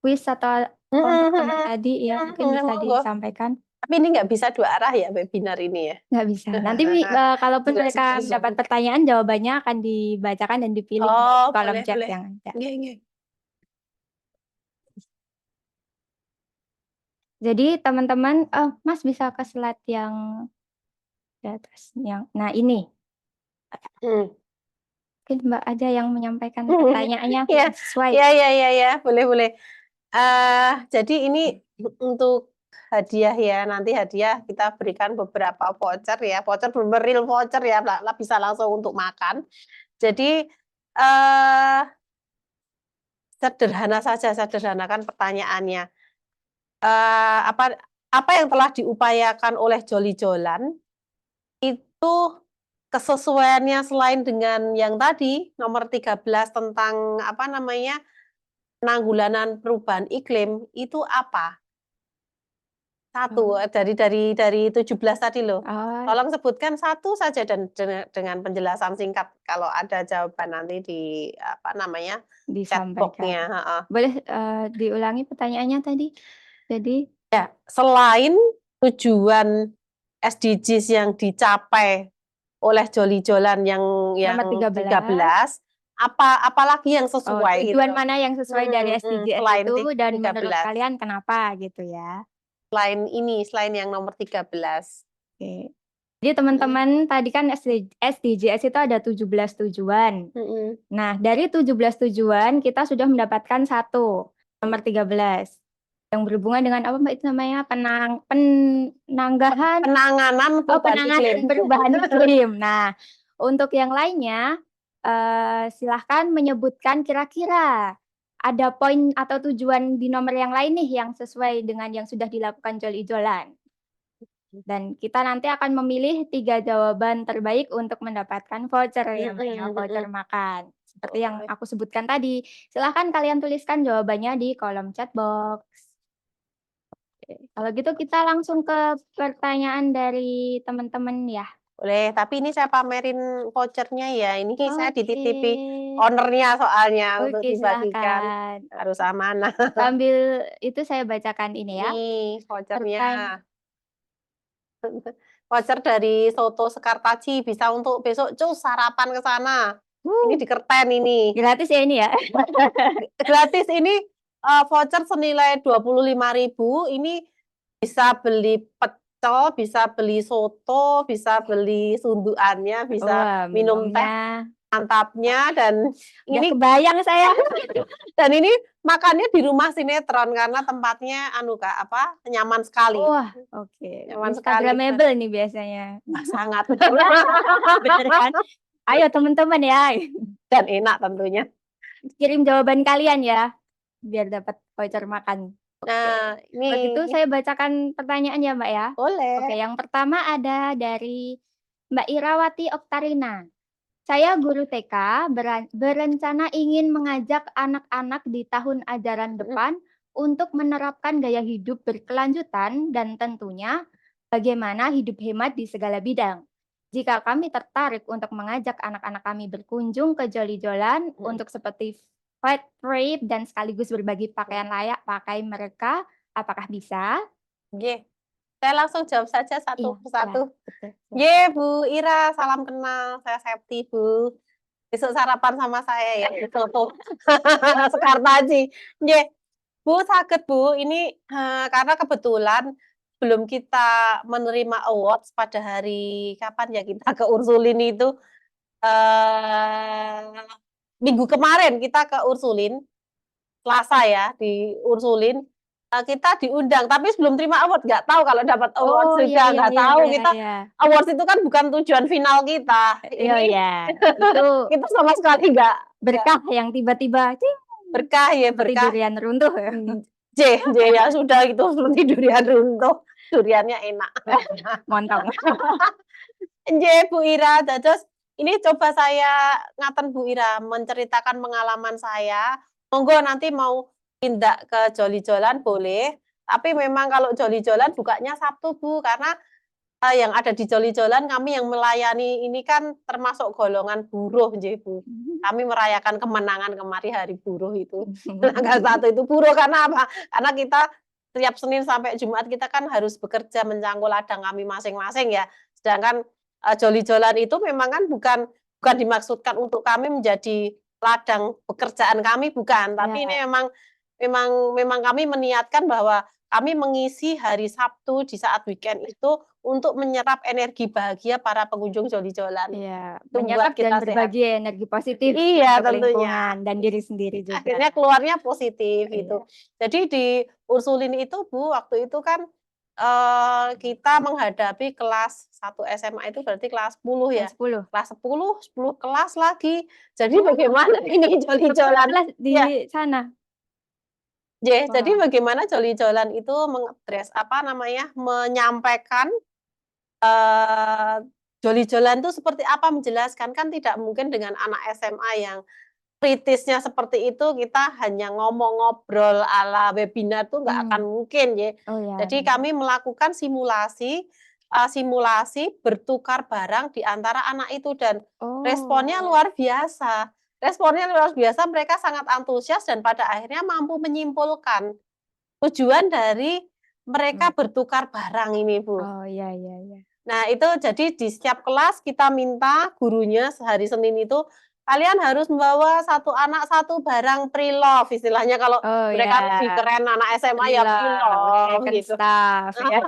quiz atau untuk teman tadi ya, mungkin bisa Monggo. disampaikan. Tapi ini nggak bisa 2 arah ya webinar ini ya? Nggak bisa. Nanti kalaupun mereka mendapat pertanyaan, jawabannya akan dibacakan dan dipilih Oh, di kolom boleh, chat boleh. yang ada. Nggih, nggih. Jadi teman-teman, Mas bisa ke slide yang di atas, nah ini. Mungkin Mbak aja yang menyampaikan pertanyaannya Iya, yang sesuai. iya, boleh, boleh. Jadi ini untuk hadiah ya, nanti hadiah kita berikan beberapa voucher ya, voucher bener real voucher ya, bisa langsung untuk makan. Jadi sederhana saja, sederhanakan pertanyaannya. Apa yang telah diupayakan oleh Joli Jolan itu kesesuaiannya selain dengan yang tadi nomor 13 tentang penanggulangan perubahan iklim itu apa? Satu dari 17 tadi loh. Tolong sebutkan satu saja dan dengan penjelasan singkat kalau ada jawaban nanti di chat box-nya. Boleh diulangi pertanyaannya tadi? Jadi ya, selain tujuan SDGs yang dicapai oleh Joli Jolan yang nomor 13. 13, apalagi yang sesuai tujuan gitu. mana yang sesuai dari SDGs Selain itu dan 13. menurut kalian kenapa gitu ya? Selain yang nomor 13. Oke. Jadi teman-teman tadi kan SDGs itu ada 17 tujuan. Nah, dari 17 tujuan kita sudah mendapatkan satu, nomor 13. Yang berhubungan dengan apa Mbak itu namanya? Penanganan perubahan iklim. Nah, untuk yang lainnya silahkan menyebutkan kira-kira ada poin atau tujuan di nomor yang lain nih yang sesuai dengan yang sudah dilakukan Joli Jolan. Dan kita nanti akan memilih 3 jawaban terbaik untuk mendapatkan voucher ya, voucher makan. Seperti yang aku sebutkan tadi. Silahkan kalian tuliskan jawabannya di kolom chat box. Oke. Kalau gitu kita langsung ke pertanyaan dari teman-teman ya. Boleh, tapi ini saya pamerin vouchernya ya. Ini saya dititipi ownernya soalnya untuk dibagikan. Silahkan. Harus amanah. Sambil itu saya bacakan ini ya. Nih vouchernya. Voucher dari Soto Sekartaji, bisa untuk besok cus sarapan ke sana. Ini di Kerten ini. Gratis ya ini ya? Gratis ini voucher senilai 25.000. Ini bisa beli pecel, bisa beli soto, bisa beli sunduannya, bisa minum teh mantapnya, dan ini kebayang saya. Dan ini makannya di rumah sinetron karena tempatnya nyaman sekali. Wah, oke. Nyaman sekali. Instagramable nih biasanya. Sangat. Bener kan? Ayo teman-teman ya. Dan enak tentunya. Kirim jawaban kalian ya, biar dapat voucher makan. Nah, ini. Begitu saya bacakan pertanyaan ya Mbak ya. Boleh. Oke, yang pertama ada dari Mbak Irawati Oktarina. Saya guru TK berencana ingin mengajak anak-anak di tahun ajaran depan untuk menerapkan gaya hidup berkelanjutan dan tentunya bagaimana hidup hemat di segala bidang. Jika kami tertarik untuk mengajak anak-anak kami berkunjung ke Joli-Jolan untuk seperti field trip dan sekaligus berbagi pakaian layak pakai mereka, apakah bisa? Nggih. Saya langsung jawab saja Iya, satu ya, persatu. betul. Nggih, Bu Ira, salam kenal. Saya Septi, Bu. Besok sarapan sama saya ya, soto Sekar Taji. Nggih, Bu, saged Bu, ini karena kebetulan belum kita menerima awards pada hari kapan ya kita ke Ursulin itu, minggu kemarin kita ke Ursulin, Selasa ya, di Ursulin, kita diundang, tapi sebelum terima award, nggak tahu kalau dapat awards Oh, iya juga, iya nggak iya tahu iya kita iya. awards itu kan bukan tujuan final kita. Iya Ini iya, itu kita sama sekali nggak berkah yang tiba-tiba cing, berkah ya, seperti berkah. durian runtuh ya. J ya sudah itu seperti durian runtuh, duriannya enak. Montong. Nggih, Bu Ira, dados ini coba saya ngaten Bu Ira, menceritakan pengalaman saya. Monggo nanti mau tindak ke Joli-Jolan boleh, tapi memang kalau Joli-Jolan bukanya Sabtu, Bu, karena, yang ada di Joli-Jolan kami yang melayani ini kan termasuk golongan buruh nggih, Bu. Kami merayakan kemenangan kemarin Hari Buruh itu. Tanggal 1 itu buruh karena apa? Karena kita tiap Senin sampai Jumat kita kan harus bekerja mencangkul ladang kami masing-masing ya. Sedangkan, Joli-Jolan itu memang kan bukan dimaksudkan untuk kami menjadi ladang pekerjaan kami, bukan. Tapi ini Ya, memang kami meniatkan bahwa kami mengisi hari Sabtu di saat weekend itu untuk menyerap energi bahagia para pengunjung Joli-Jolan. iya, Itu menyerap membuat dan kita sehat. berbagi energi positif Iya, untuk tentunya. lingkungan dan diri sendiri Akhirnya juga. keluarnya positif Iya, itu. Jadi di Ursulin itu, Bu, waktu itu kan, kita menghadapi kelas 1 SMA itu berarti kelas 10 ya. kelas 10. Kelas 10 kelas lagi. Jadi bagaimana ini 10 Joli-Jolan kelas di ya, sana? jadi Wah, bagaimana Joli-Jolan itu apa namanya, menyampaikan, eee, Joli-Jolan itu seperti apa, menjelaskan. Kan tidak mungkin dengan anak SMA yang kritisnya seperti itu, kita hanya ngomong ngobrol ala webinar tuh nggak akan mmm, mungkin ya. oh ya Jadi benar. kami melakukan simulasi bertukar barang di antara anak itu dan responnya Oh, luar biasa. Responnya luar biasa, mereka sangat antusias dan pada akhirnya mampu menyimpulkan tujuan dari mereka mereka bertukar barang ini, Bu. oh, iya iya iya. Nah, itu jadi di setiap kelas kita minta gurunya sehari Senin itu, kalian harus membawa satu anak satu barang pre-love, istilahnya kalau Oh mereka ya, lebih keren anak SMA ya pre-love, pre-love second gitu. stuff ya.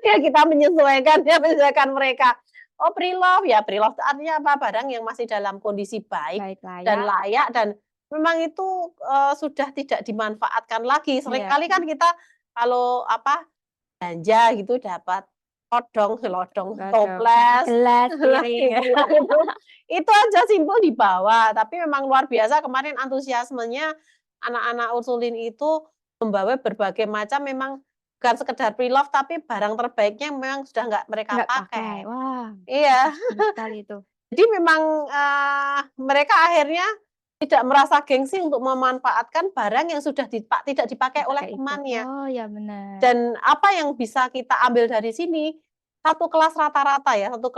Ya kita menyesuaikan mereka. Oh pre-love, ya pre-love itu artinya apa? Barang yang masih dalam kondisi baik Baik dan layak, layak dan memang itu, sudah tidak dimanfaatkan lagi. iya, Seringkali kan kita kalau apa, belanja gitu dapat selodong, cocok. toples, Gelas, piring ya. itu aja simpel dibawa, tapi memang luar biasa kemarin antusiasmenya anak-anak Ursulin itu membawa berbagai macam memang bukan sekedar pre-love, tapi barang terbaiknya memang sudah nggak mereka Nggak pakai, pakai. wah Iya, keren sekali itu. jadi memang, mereka akhirnya tidak merasa gengsi untuk memanfaatkan barang yang sudah tidak dipakai oleh Dipakai itu, temannya. oh ya benar. Dan apa yang bisa kita ambil dari sini, satu kelas rata-rata ya, satu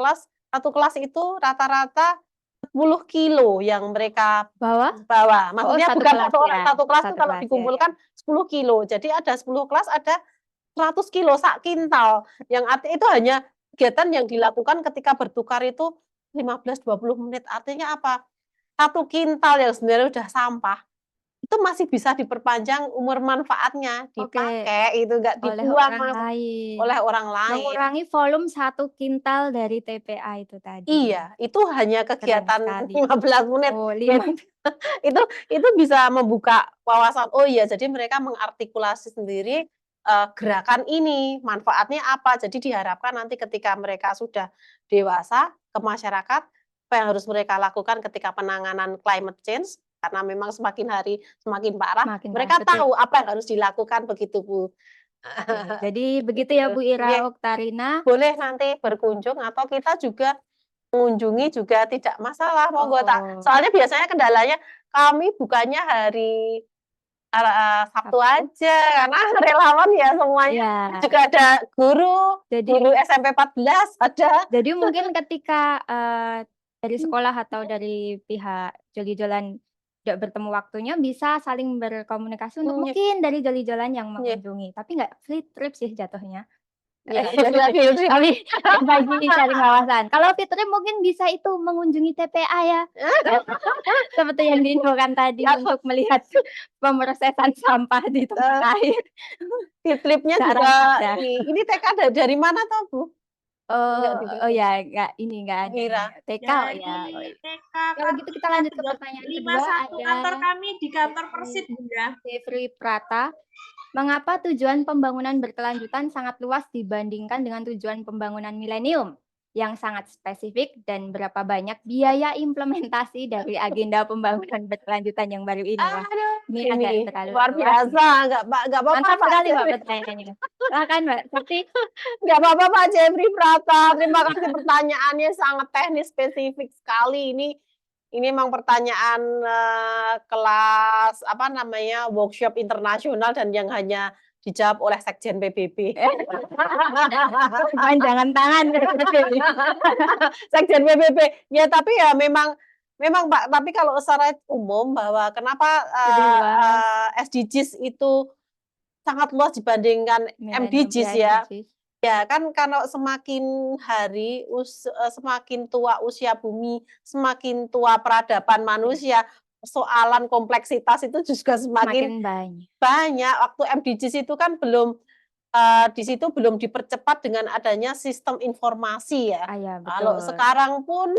kelas itu rata-rata 10 kilo yang mereka Bawah? bawa. Oh Maksudnya satu bukan kelas satu orang, ya, satu kelas itu satu kalau kelas ya ya. dikumpulkan 10 kilo. Jadi ada 10 kelas, ada 100 kilo, sak kintal. Yang itu hanya kegiatan yang dilakukan ketika bertukar itu 15-20 menit. Artinya apa? Satu kintal yang sebenarnya udah sampah, itu masih bisa diperpanjang umur manfaatnya, Oke, dipakai itu, nggak oleh dibuang orang lain. oleh orang lain. Mengurangi volume 1 kintal dari TPA itu tadi. Iya, itu hanya Keren kegiatan sekali. 15 menit. Oh It 5 itu bisa membuka wawasan, oh iya jadi mereka mengartikulasi sendiri, gerakan ini, manfaatnya apa. Jadi diharapkan nanti ketika mereka sudah dewasa ke masyarakat, apa yang harus mereka lakukan ketika penanganan climate change, karena memang semakin hari semakin parah, semakin parah, mereka betul. tahu apa yang harus dilakukan begitu, Bu. Oke, jadi begitu ya Gitu. Bu Ira Nggih, Oktarina. boleh nanti berkunjung atau kita juga mengunjungi juga tidak masalah, monggo Oh, soalnya biasanya kendalanya kami bukannya hari Sabtu aja, karena relawan ya semuanya. Iya. Juga ada guru Jadi SMP 14 ada. jadi mungkin ketika dari sekolah atau dari pihak joli-jolan tidak bertemu waktunya bisa saling berkomunikasi untuk Iya. mungkin dari joli-jolan yang Iya. mengunjungi, tapi nggak field trip sih jatuhnya. Iya, field trip. Tapi bagi sharing wawasan. Kalau field trip mungkin bisa itu mengunjungi TPA ya. Seperti yang diinfokan tadi untuk melihat pemrosesan sampah di tempat air. Field tripnya Nggak juga ramah ya. ini TK dari mana toh, Bu? Enggak juga. Oh ya, nggak ada Mira. TK Dari oh ya. Oh, iya. TK Kalau gitu kita lanjut ke pertanyaan kedua. 51 kantor Ada kami di kantor Persib, Bunda. Jeffrey Prata. Mengapa tujuan pembangunan berkelanjutan sangat luas dibandingkan dengan tujuan pembangunan milenium yang sangat spesifik dan berapa banyak biaya implementasi dari agenda pembangunan berkelanjutan yang baru ini? Wah, Aduh, ini ini agak terlalu luar luas nih. biasa, nggak apa-apa Mantap Pak sekali Mbak Jeffrey. pertanyaannya. Silakan Mbak Sakti. Nggak apa-apa Pak Jeffrey Prata. Terima kasih pertanyaannya sangat teknis spesifik sekali. Ini memang pertanyaan kelas apa namanya workshop internasional dan yang hanya dijawab oleh Sekjen PBB. Panjangan tangan. Sekjen PBB. Ya tapi ya memang Pak, tapi kalau secara umum bahwa kenapa Lebih luas. SDGs itu sangat luas dibandingkan MDGs ya. Ya kan kalau semakin hari semakin tua usia bumi, semakin tua peradaban manusia, persoalan kompleksitas itu juga semakin banyak. Waktu MDGs itu kan belum di situ belum dipercepat dengan adanya sistem informasi ya. Ya Kalau betul. sekarang pun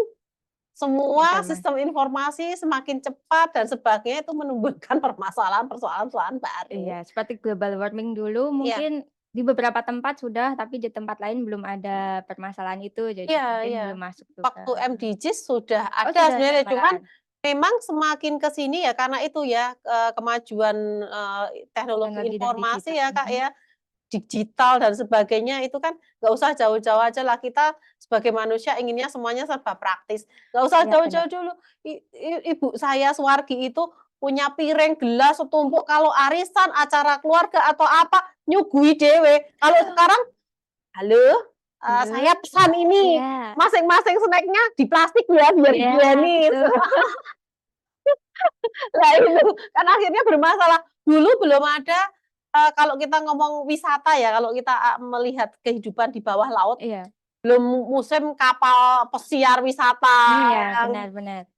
semua Betul, sistem informasi semakin cepat dan sebagainya itu menimbulkan persoalan-persoalan baru. Iya, seperti global warming dulu mungkin di beberapa tempat sudah, tapi di tempat lain belum ada permasalahan itu, jadi mungkin belum masuk juga. Waktu MDGs sudah ada sebenarnya, cuman memang semakin ke sini ya karena itu ya kemajuan teknologi informasi ya Kak ya, digital dan sebagainya itu kan nggak usah jauh-jauh aja lah, kita sebagai manusia inginnya semuanya serba praktis, nggak usah jauh-jauh dulu. Ibu saya Suwargi itu punya piring gelas setumpuk kalau arisan acara keluarga atau apa nyugui dewe. Kalau sekarang halo saya pesan ini masing-masing snacknya di plastik ya biar higienis. Lah itu kan akhirnya bermasalah. Dulu belum ada kalau kita ngomong wisata ya, kalau kita melihat kehidupan di bawah laut, belum musim kapal pesiar wisata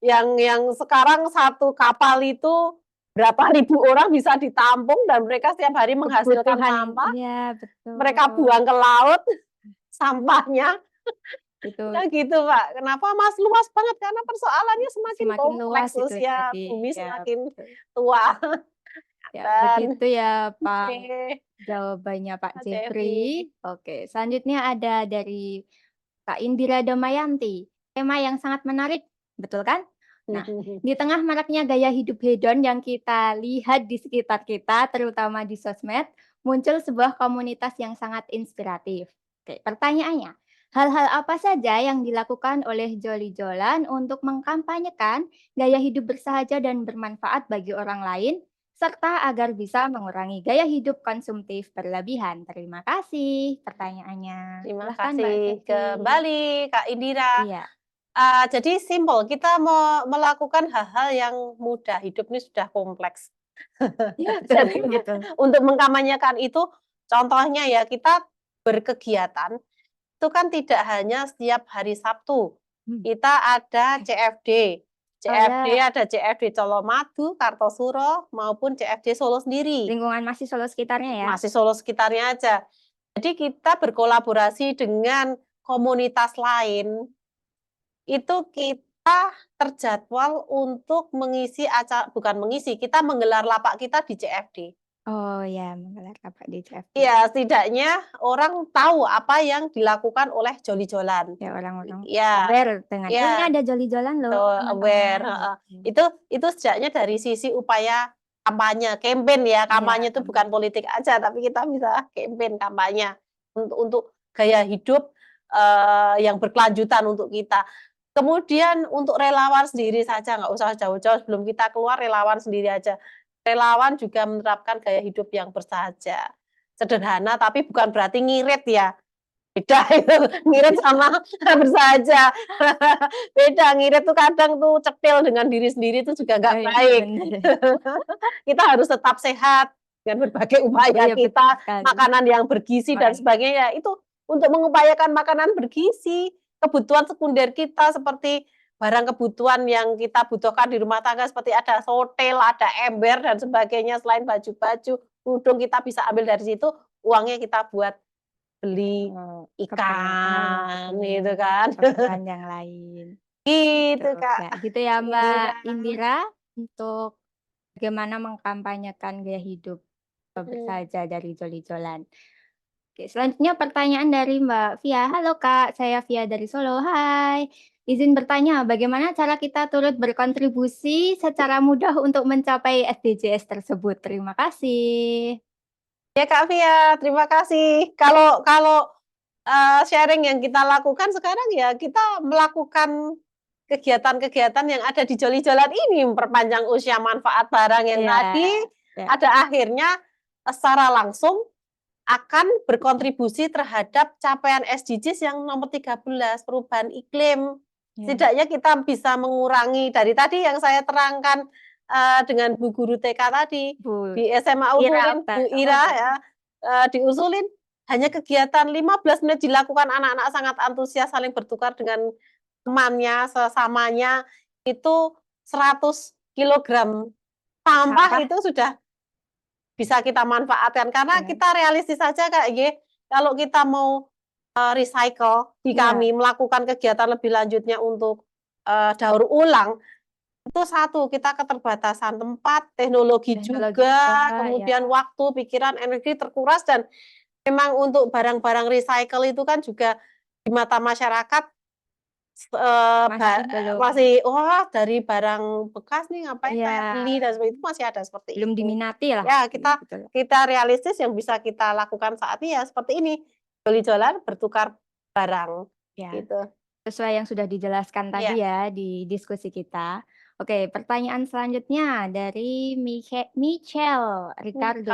yang sekarang satu kapal itu berapa ribu orang bisa ditampung dan mereka setiap hari menghasilkan sampah. Mereka buang ke laut sampahnya. Nah gitu Pak. Kenapa Mas luas banget? Karena persoalannya semakin kompleks usia bumi semakin tua. Ya, begitu ya Pak jawabannya Pak Jeffrey. Oke, selanjutnya ada dari Kak Indira Damayanti. Tema yang sangat menarik, betul kan? Nah, di tengah maraknya gaya hidup hedon yang kita lihat di sekitar kita, terutama di sosmed, muncul sebuah komunitas yang sangat inspiratif. Oke, pertanyaannya, hal-hal apa saja yang dilakukan oleh Joli-Jolan untuk mengkampanyekan gaya hidup bersahaja dan bermanfaat bagi orang lain, serta agar bisa mengurangi gaya hidup konsumtif berlebihan? Terima kasih pertanyaannya. Terima kasih kembali Kak Indira. Iya. Jadi simpel, kita mau melakukan hal-hal yang mudah, hidup ini sudah kompleks. Jadi untuk mengkampanyekan itu, contohnya ya kita berkegiatan, itu kan tidak hanya setiap hari Sabtu, kita ada CFD. Ada CFD Colomadu, Kartosuro, maupun CFD Solo sendiri. Lingkungan masih Solo sekitarnya ya? Masih Solo sekitarnya aja. Jadi kita berkolaborasi dengan komunitas lain, itu kita terjadwal untuk mengisi acara, bukan mengisi, kita menggelar lapak kita di CFD. Oh ya, menggelar lapak di CFD. Ya, setidaknya orang tahu apa yang dilakukan oleh Joli-Jolan. Ya, orang-orang aware dengan ini ada Joli-Jolan loh. Aware. Itu setidaknya dari sisi upaya kampanye, campaign ya. Kampanye itu bukan politik aja, tapi kita bisa campaign kampanye untuk gaya hidup yang berkelanjutan untuk kita. Kemudian untuk relawan sendiri saja, nggak usah jauh-jauh, sebelum kita keluar relawan sendiri aja. relawan juga menerapkan gaya hidup yang bersahaja. Sederhana tapi bukan berarti ngirit ya. Beda itu, ngirit sama bersahaja. Beda, ngirit tuh kadang tuh cetil dengan diri sendiri itu juga nggak Oh iya, baik. bener. Kita harus tetap sehat dengan berbagai upaya Iya, betul kita, sekali. makanan yang bergizi dan Makan. sebagainya. Itu untuk mengupayakan makanan bergizi, kebutuhan sekunder kita seperti barang kebutuhan yang kita butuhkan di rumah tangga seperti ada sotel, ada ember dan sebagainya, selain baju-baju, kerudung kita bisa ambil dari situ, uangnya kita buat beli ikan gitu kan. keperluan yang lain. Gitu, Gitu. Kak. Ya, gitu ya Mbak Iya. Indira untuk bagaimana mengkampanyekan gaya hidup bersahaja dari joli-jolan. Oke, selanjutnya pertanyaan dari Mbak Via. Halo Kak, saya Via dari Solo. Hai. Izin bertanya, bagaimana cara kita turut berkontribusi secara mudah untuk mencapai SDGs tersebut? Terima kasih. Ya Kak Via, terima kasih. Kalau kalau sharing yang kita lakukan sekarang ya kita melakukan kegiatan-kegiatan yang ada di joli-jolan ini, memperpanjang usia manfaat barang yang Iya, tadi, ya. ada akhirnya secara langsung akan berkontribusi terhadap capaian SDGs yang nomor 13, perubahan iklim. Ya. Setidaknya kita bisa mengurangi dari tadi yang saya terangkan dengan Bu Guru TK tadi, Bu di SMA Ira, usulin, Bu Ira ya, diusulin hanya kegiatan 15 menit dilakukan anak-anak sangat antusias saling bertukar dengan temannya, sesamanya, itu 100 kilogram sampah sampah. itu sudah bisa kita manfaatkan karena Ya. kita realistis saja Kak Ye, kalau kita mau recycle di Iya. kami melakukan kegiatan lebih lanjutnya untuk daur ulang, itu satu kita keterbatasan tempat, teknologi Teknologi juga, juga, kemudian ya. waktu, pikiran, energi terkuras dan memang untuk barang-barang recycle itu kan juga di mata masyarakat Masih belum masih wah dari barang bekas nih ngapain saya Iya. beli dan sebagainya, itu masih ada seperti belum itu. diminati lah. Ya kita Gitu. kita realistis yang bisa kita lakukan saat ini ya seperti ini, joli-jolan bertukar barang, Ya. gitu. Sesuai yang sudah dijelaskan tadi ya di diskusi kita. Oke, pertanyaan selanjutnya dari Michelle Ricardo.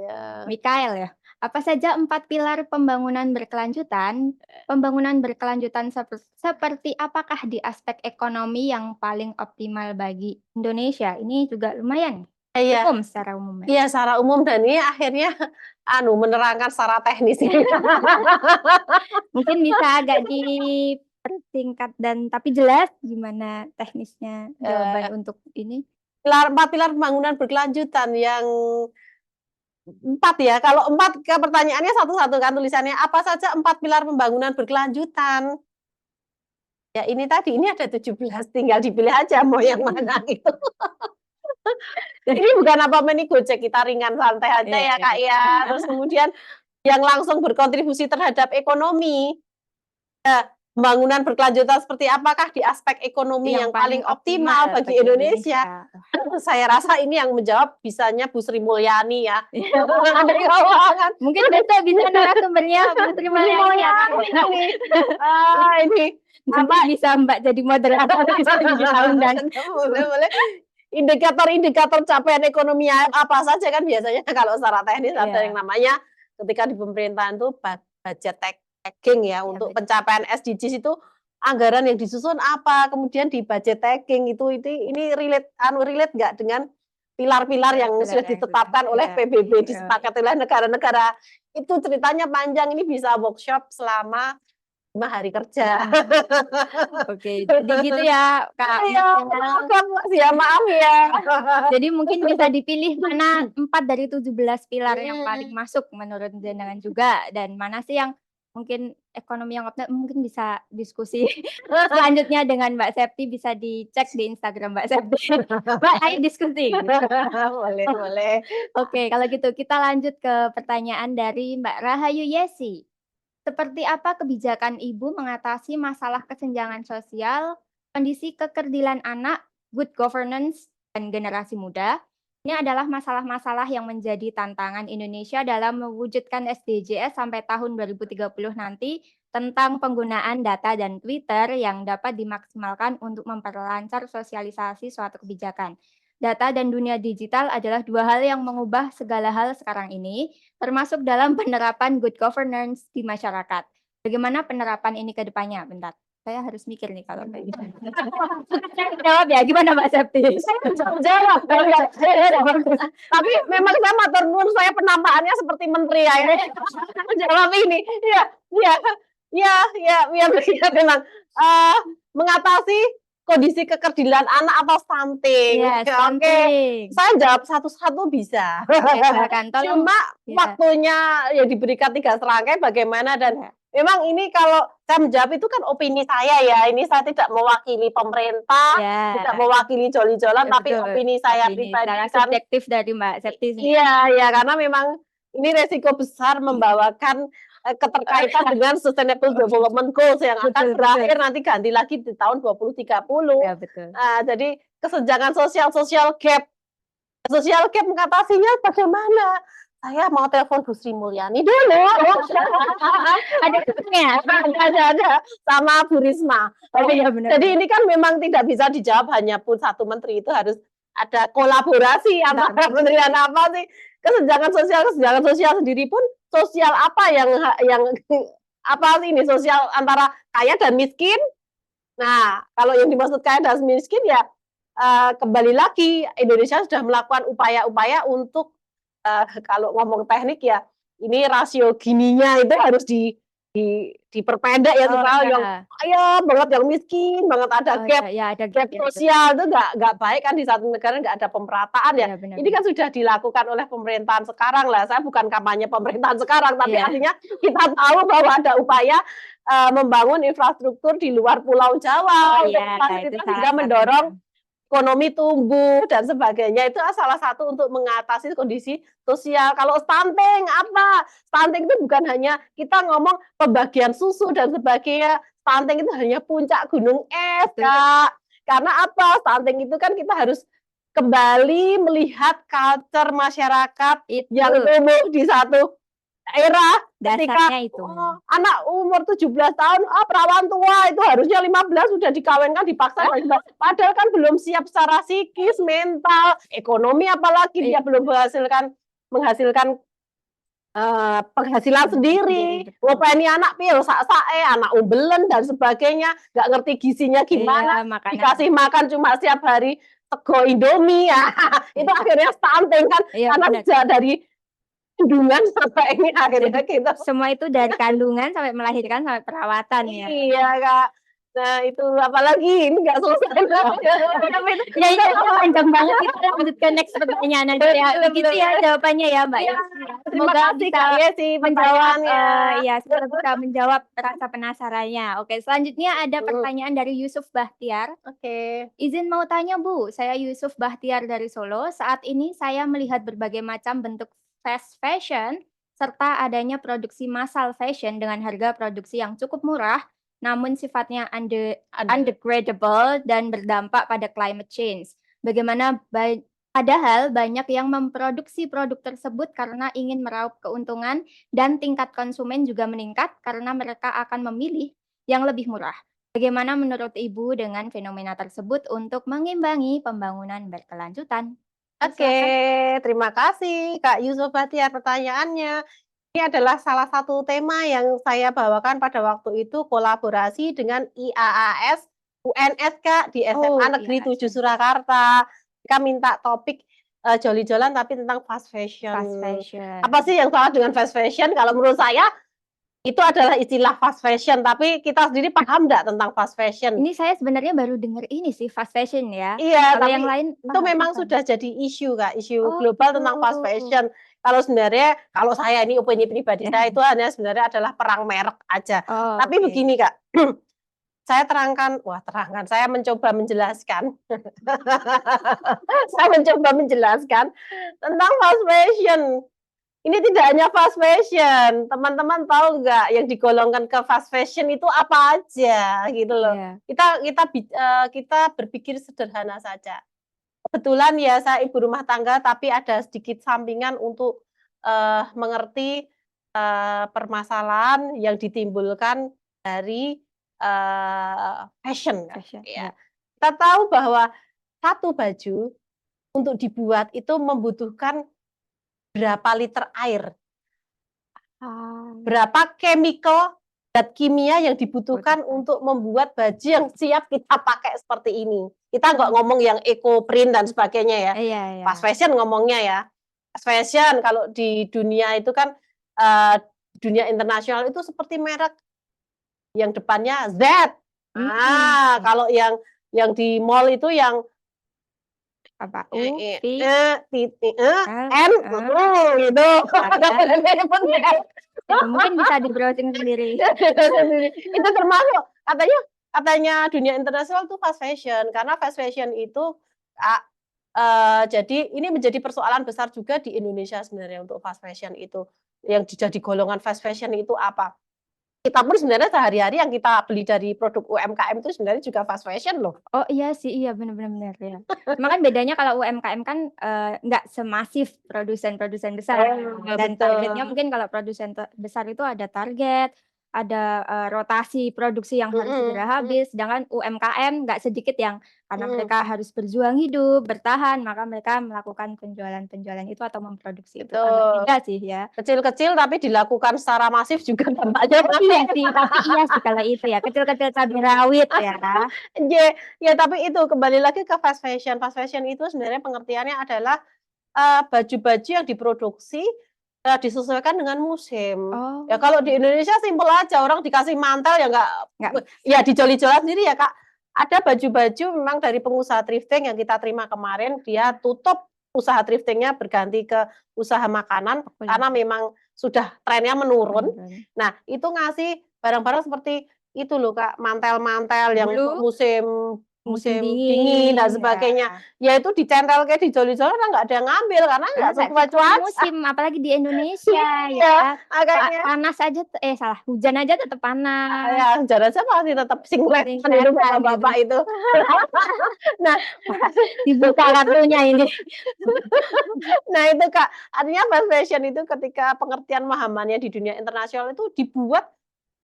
Ya. Mikael ya. Apa saja 4 pilar pembangunan berkelanjutan? Pembangunan berkelanjutan seperti apakah di aspek ekonomi yang paling optimal bagi Indonesia? Ini juga lumayan Iya. umum secara umum ya. Iya, secara umum dan ini akhirnya menerangkan secara teknis ini. Mungkin bisa agak dipersingkat dan tapi jelas gimana teknisnya jawaban untuk ini? 4 pilar pembangunan berkelanjutan yang 4 ya, kalau 4 pertanyaannya satu-satu kan tulisannya, apa saja 4 pilar pembangunan berkelanjutan? Ya ini tadi, ini ada 17, tinggal dipilih aja mau yang mana gitu. Ini bukan apa-apa nih Gojek, kita ringan santai aja ya Kak ya. Terus kemudian yang langsung berkontribusi terhadap ekonomi. Pembangunan berkelanjutan seperti apakah di aspek ekonomi yang paling optimal bagi Indonesia? Saya rasa ini yang menjawab bisanya Bu Sri Mulyani ya. Mungkin besok bisa narasumbernya Bu Sri Mulyani. Ini apa bisa Mbak jadi moderator bisa undang. Boleh. Indikator-indikator capaian ekonomi apa saja kan biasanya kalau secara teknis ada yang namanya ketika di pemerintahan itu budget tagging ya untuk pencapaian SDGs itu anggaran yang disusun apa, kemudian di budget tagging itu ini relate nggak dengan pilar-pilar yang sudah ditetapkan oleh PBB disepakati oleh negara-negara. Itu ceritanya panjang, ini bisa workshop selama 5 hari kerja. Oke, jadi gitu ya Kak. Maaf ya. Jadi mungkin bisa dipilih mana 4 dari 17 pilar yang paling masuk menurut jenengan juga dan mana sih yang mungkin ekonomi yang optimal, mungkin bisa diskusi selanjutnya dengan Mbak Septi, bisa dicek di Instagram Mbak Septi. Mbak, ayo diskusi. Boleh. Oke, kalau gitu kita lanjut ke pertanyaan dari Mbak Rahayu Yesi. Seperti apa kebijakan Ibu mengatasi masalah kesenjangan sosial, kondisi kekerdilan anak, good governance, dan generasi muda? Ini adalah masalah-masalah yang menjadi tantangan Indonesia dalam mewujudkan SDGs sampai tahun 2030 nanti tentang penggunaan data dan Twitter yang dapat dimaksimalkan untuk memperlancar sosialisasi suatu kebijakan. data dan dunia digital adalah dua hal yang mengubah segala hal sekarang ini, termasuk dalam penerapan good governance di masyarakat. Bagaimana penerapan ini ke depannya? Bentar, saya harus mikir nih kalau kayak gitu. Jawab ya, gimana Mbak Septi? Jawab. Tapi memang saya matur nuwun, saya penampakannya seperti menteri ya. Jawab ini. Ya, memang mengatasi kondisi kekerdilan anak atau stunting. Ya, Oke, stunting. saya jawab satu-satu bisa. Oke, silakan. Tolong. Cuma Ya. waktunya ya diberikan 3 serangkai bagaimana dan Ya. memang ini kalau saya menjawab itu kan opini saya ya. Ini saya tidak mewakili pemerintah, Ya. tidak mewakili joli-jolan, Ya, tapi betul. opini saya Opini pribadi secara kan. subjektif dari Mbak Septi sendiri. Iya, karena memang ini resiko besar membawakan keterkaitan dengan Sustainable Development Goals yang akan Betul, berakhir nanti ganti lagi di tahun 2030. Ya, betul. Jadi kesenjangan social gap mengatasinya bagaimana? Saya mau telepon Bu Sri Mulyani dulu. Ada ya? Ada sama Bu Risma. Oh iya benar. Jadi ini kan memang tidak bisa dijawab hanya pun satu menteri, itu harus ada kolaborasi antara kementerian apa sih. Kesenjangan sosial sendiri pun sosial apa yang apa sih ini, sosial antara kaya dan miskin. Nah, kalau yang dimaksud kaya dan miskin ya kembali lagi Indonesia sudah melakukan upaya-upaya untuk kalau ngomong teknik ya ini rasio Gininya itu harus diperpendek ya, supaya yang kaya banget, yang miskin banget, ada gap. Ada Gap sosial itu nggak baik kan, di satu negara nggak ada pemerataan ya. benar, Ini kan sudah dilakukan oleh pemerintahan sekarang lah. Saya bukan kampanye pemerintahan sekarang, tapi Iya. artinya kita tahu bahwa ada upaya membangun infrastruktur di luar Pulau Jawa untuk fasilitas sehingga mendorong ekonomi tumbuh dan sebagainya. Itu salah satu untuk mengatasi kondisi sosial. Kalau stunting apa? Stunting itu bukan hanya kita ngomong pembagian susu dan sebagainya. Stunting itu hanya puncak gunung es, Kak. Karena apa? Stunting itu kan kita harus kembali melihat culture masyarakat yang tumbuh di satu era ketika anak umur 17 tahun perawan tua itu harusnya 15 sudah dikawinkan, dipaksa, padahal kan belum siap secara psikis, mental, ekonomi, apalagi dia belum menghasilkan penghasilan sendiri. Ngopeni anak pil sak-sae, anak umbelen dan sebagainya, nggak ngerti gizinya gimana, dikasih makan cuma setiap hari sego Indomie ya. Itu akhirnya stunting kan, karena dari kandungan sampai ini akhirnya kita semua itu dari kandungan sampai melahirkan sampai perawatan ya. Iya Kak. Nah itu apalagi ini nggak selesai. Ya panjang banget, kita lanjut ke next pertanyaan aja ya. Begitu ya jawabannya ya Mbak. Semoga bisa menjawab semoga bisa menjawab rasa penasarannya. Oke, selanjutnya ada pertanyaan dari Yusuf Bahtiar. Oke. Izin mau tanya Bu, saya Yusuf Bahtiar dari Solo. Saat ini saya melihat berbagai macam bentuk fast fashion serta adanya produksi massal fashion dengan harga produksi yang cukup murah namun sifatnya undegradable dan berdampak pada climate change. Bagaimana padahal banyak yang memproduksi produk tersebut karena ingin meraup keuntungan dan tingkat konsumen juga meningkat karena mereka akan memilih yang lebih murah. Bagaimana menurut Ibu dengan fenomena tersebut untuk mengimbangi pembangunan berkelanjutan? Oke, terima kasih Kak Yusuf Bahtiar pertanyaannya. Ini adalah salah satu tema yang saya bawakan pada waktu itu, kolaborasi dengan IAAS UNS Kak di SMA Negeri 7 Surakarta. Kita minta topik joli-jolan tapi tentang fast fashion. Apa sih yang salah dengan fast fashion? Kalau menurut saya itu adalah istilah fast fashion, tapi kita sendiri paham nggak tentang fast fashion? Ini saya sebenarnya baru dengar ini sih, fast fashion ya. Iya, kalau tapi yang lain itu memang sudah jadi isu Kak, isu global tentang fast fashion. Kalau sebenarnya, kalau saya ini opini pribadi saya itu hanya sebenarnya adalah perang merek aja. Tapi begini Kak, saya saya mencoba menjelaskan. Saya mencoba menjelaskan tentang fast fashion. Ini tidak hanya fast fashion, teman-teman tahu nggak yang digolongkan ke fast fashion itu apa aja gitu loh. Kita berpikir sederhana saja. Kebetulan ya saya ibu rumah tangga, tapi ada sedikit sampingan untuk mengerti permasalahan yang ditimbulkan dari fashion. Ya. Kita tahu bahwa satu baju untuk dibuat itu membutuhkan berapa liter air, berapa chemical zat kimia yang dibutuhkan untuk membuat baju yang siap kita pakai seperti ini. Kita nggak ngomong yang eco print dan sebagainya ya. Iya, iya. Fast fashion ngomongnya ya. Fast fashion kalau di dunia itu kan dunia internasional itu seperti merek yang depannya Z. Kalau yang di mall itu yang Apa? titik L, N gitu. Mungkin bisa di browsing sendiri. Itu termasuk katanya dunia internasional itu fast fashion, karena fast fashion itu jadi ini menjadi persoalan besar juga di Indonesia sebenarnya untuk fast fashion itu. Yang jadi golongan fast fashion itu apa? Kita pun sebenarnya sehari-hari yang kita beli dari produk UMKM itu sebenarnya juga fast fashion loh. Oh iya sih, iya benar-benar ya. Cuma kan bedanya kalau UMKM kan nggak semasif produsen-produsen besar. Dan targetnya mungkin kalau produsen besar itu ada target, ada rotasi produksi yang harus segera habis. Sedangkan UMKM nggak sedikit yang karena mereka harus berjuang hidup, bertahan, maka mereka melakukan penjualan-penjualan itu atau memproduksi itu. Agak beda sih ya. Kecil-kecil tapi dilakukan secara masif juga dampaknya Iya sih, tapi iya sih kalau itu ya, kecil-kecil cabai rawit ya. Ya tapi itu kembali lagi ke fast fashion. Fast fashion itu sebenarnya pengertiannya adalah baju-baju yang diproduksi disesuaikan dengan musim. Ya kalau di Indonesia simpel aja, orang dikasih mantel ya nggak ya dijoli-jolan sendiri ya Kak. Ada baju-baju memang dari pengusaha thrifting yang kita terima kemarin, dia tutup usaha thriftingnya berganti ke usaha makanan karena memang sudah trennya menurun. Nah itu ngasih barang-barang seperti itu loh Kak, mantel-mantel yang musim dingin dan sebagainya. Ya itu dicentel kayak dijoli-joli nggak ada yang ngambil karena nggak sesuai cuaca. Musim apalagi di Indonesia ya. Panas aja hujan aja tetap panas. Ya, hujan aja pasti tetap singlet itu bapak-bapak itu. Nah, dibuka kartunya ini. Nah, itu Kak, artinya fast fashion itu ketika pengertian pemahamannya di dunia internasional itu dibuat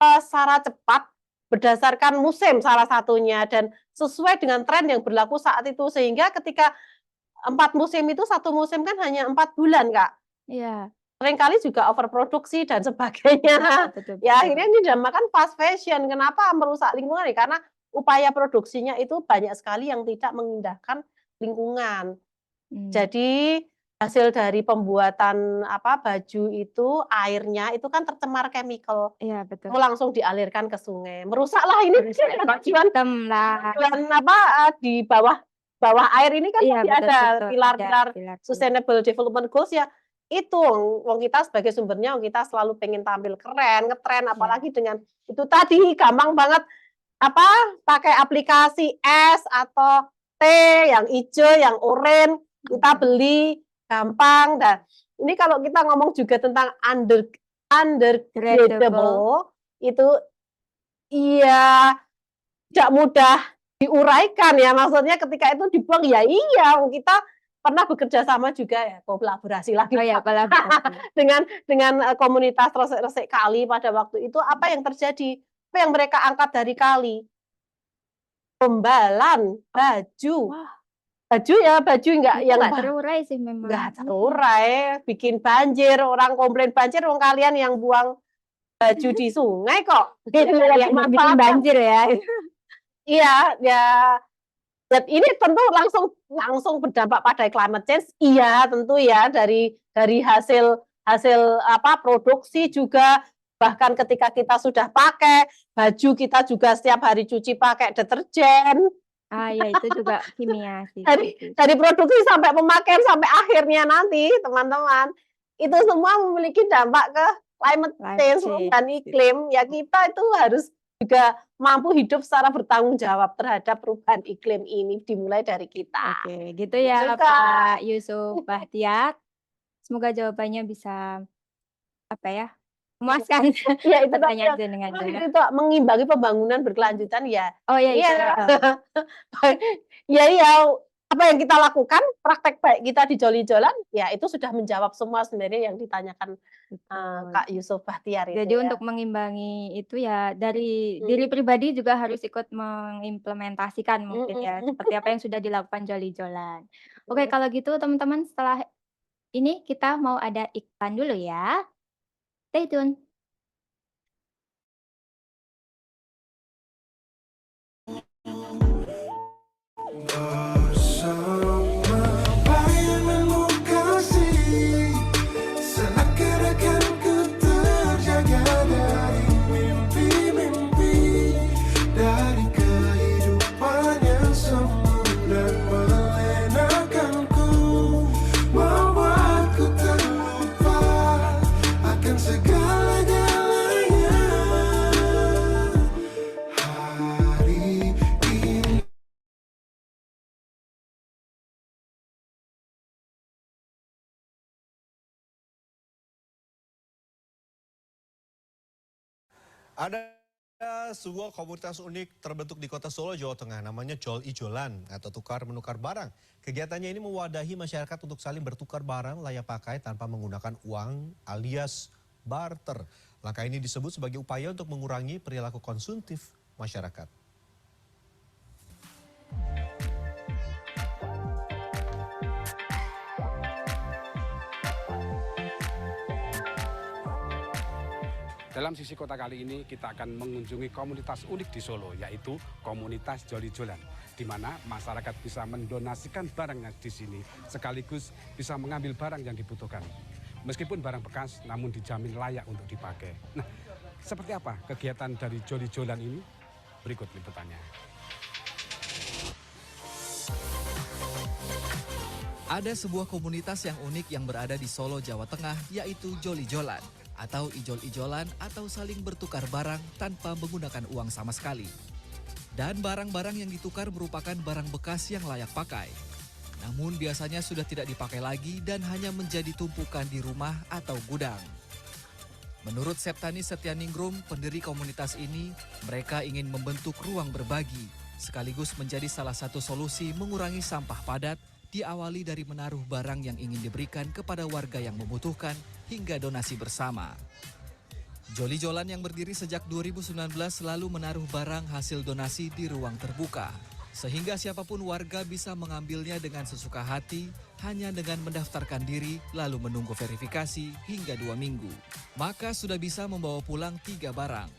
secara cepat berdasarkan musim salah satunya dan sesuai dengan tren yang berlaku saat itu sehingga ketika 4 musim itu satu musim kan hanya 4 bulan Kak. Iya. Seringkali juga overproduksi dan sebagainya. Betul. Ya akhirnya ini dinamakan fast fashion. Kenapa merusak lingkungan? Ya, karena upaya produksinya itu banyak sekali yang tidak mengindahkan lingkungan. Jadi hasil dari pembuatan baju itu airnya itu kan tercemar chemical. Iya betul. Langsung dialirkan ke sungai. Merusaklah ini. Hitam lah. Di bawah air ini kan masih ada pilar-pilar Sustainable Development Goals ya. Itu wong kita sebagai sumbernya kita selalu pengen tampil keren, ngetren apalagi dengan itu tadi gampang banget pakai aplikasi S atau T yang hijau, yang oranye kita beli gampang. Dan ini kalau kita ngomong juga tentang undergradable itu iya tidak mudah diuraikan ya, maksudnya ketika itu dibuang ya iya kita pernah bekerja sama juga ya, kolaborasi lagi dengan komunitas Resik Kali pada waktu itu. Apa yang terjadi? Apa yang mereka angkat dari kali? Pembalan baju. Baju nggak terurai sih memang. Nggak terurai, bikin banjir, orang komplain banjir, orang kalian yang buang baju di sungai kok. Yang bikin banjir ya. Iya, ya. Dan ini tentu langsung berdampak pada climate change. Iya, tentu ya dari hasil produksi juga, bahkan ketika kita sudah pakai baju kita juga setiap hari cuci pakai deterjen. Ya itu juga kimia sih. Dari produksi sampai pemakaian sampai akhirnya nanti teman-teman itu semua memiliki dampak ke climate change dan iklim. Ya kita itu harus juga mampu hidup secara bertanggung jawab terhadap perubahan iklim ini dimulai dari kita. Oke, gitu ya Pak Yusuf Bahtiar. Semoga jawabannya bisa memuaskan. Ya itu pertanyaan dengan itu mengimbangi pembangunan berkelanjutan ya. Oh ya. Ya apa yang kita lakukan, praktek baik kita di Joli-Jolan, ya itu sudah menjawab semua sebenarnya yang ditanyakan Betul. Kak Yusuf Bahtiar itu Jadi ya. untuk mengimbangi itu ya dari Hmm. diri pribadi juga harus ikut mengimplementasikan mungkin ya, Mm-mm. seperti apa yang sudah dilakukan Joli-Jolan. Oke, Mm. kalau gitu teman-teman setelah ini kita mau ada iklan dulu ya. Stay tune. Bersama bayanganmu kasih, seakan-akan ku terjaga dari mimpi-mimpi, dari kehidupan yang semu dan melenakanku, membuatku terlupa akan segala-galanya. Hari ini Ada sebuah komunitas unik terbentuk di kota Solo, Jawa Tengah, namanya Jol-Ijolan atau tukar-menukar barang. Kegiatannya ini mewadahi masyarakat untuk saling bertukar barang layak pakai tanpa menggunakan uang alias barter. Langkah ini disebut sebagai upaya untuk mengurangi perilaku konsumtif masyarakat. Dalam sisi kota kali ini kita akan mengunjungi komunitas unik di Solo, yaitu komunitas Joli-Jolan, di mana masyarakat bisa mendonasikan barangnya di sini, sekaligus bisa mengambil barang yang dibutuhkan. Meskipun barang bekas, namun dijamin layak untuk dipakai. Nah, seperti apa kegiatan dari Joli-Jolan ini? Berikut liputannya. Ada sebuah komunitas yang unik yang berada di Solo, Jawa Tengah, yaitu Joli-Jolan atau ijol-ijolan atau saling bertukar barang tanpa menggunakan uang sama sekali. Dan barang-barang yang ditukar merupakan barang bekas yang layak pakai. Namun biasanya sudah tidak dipakai lagi dan hanya menjadi tumpukan di rumah atau gudang. Menurut Septani Setianingrum, pendiri komunitas ini, mereka ingin membentuk ruang berbagi, sekaligus menjadi salah satu solusi mengurangi sampah padat, diawali dari menaruh barang yang ingin diberikan kepada warga yang membutuhkan hingga donasi bersama. Joli-Jolan yang berdiri sejak 2019 selalu menaruh barang hasil donasi di ruang terbuka, sehingga siapapun warga bisa mengambilnya dengan sesuka hati hanya dengan mendaftarkan diri lalu menunggu verifikasi hingga 2 minggu. Maka sudah bisa membawa pulang 3 barang,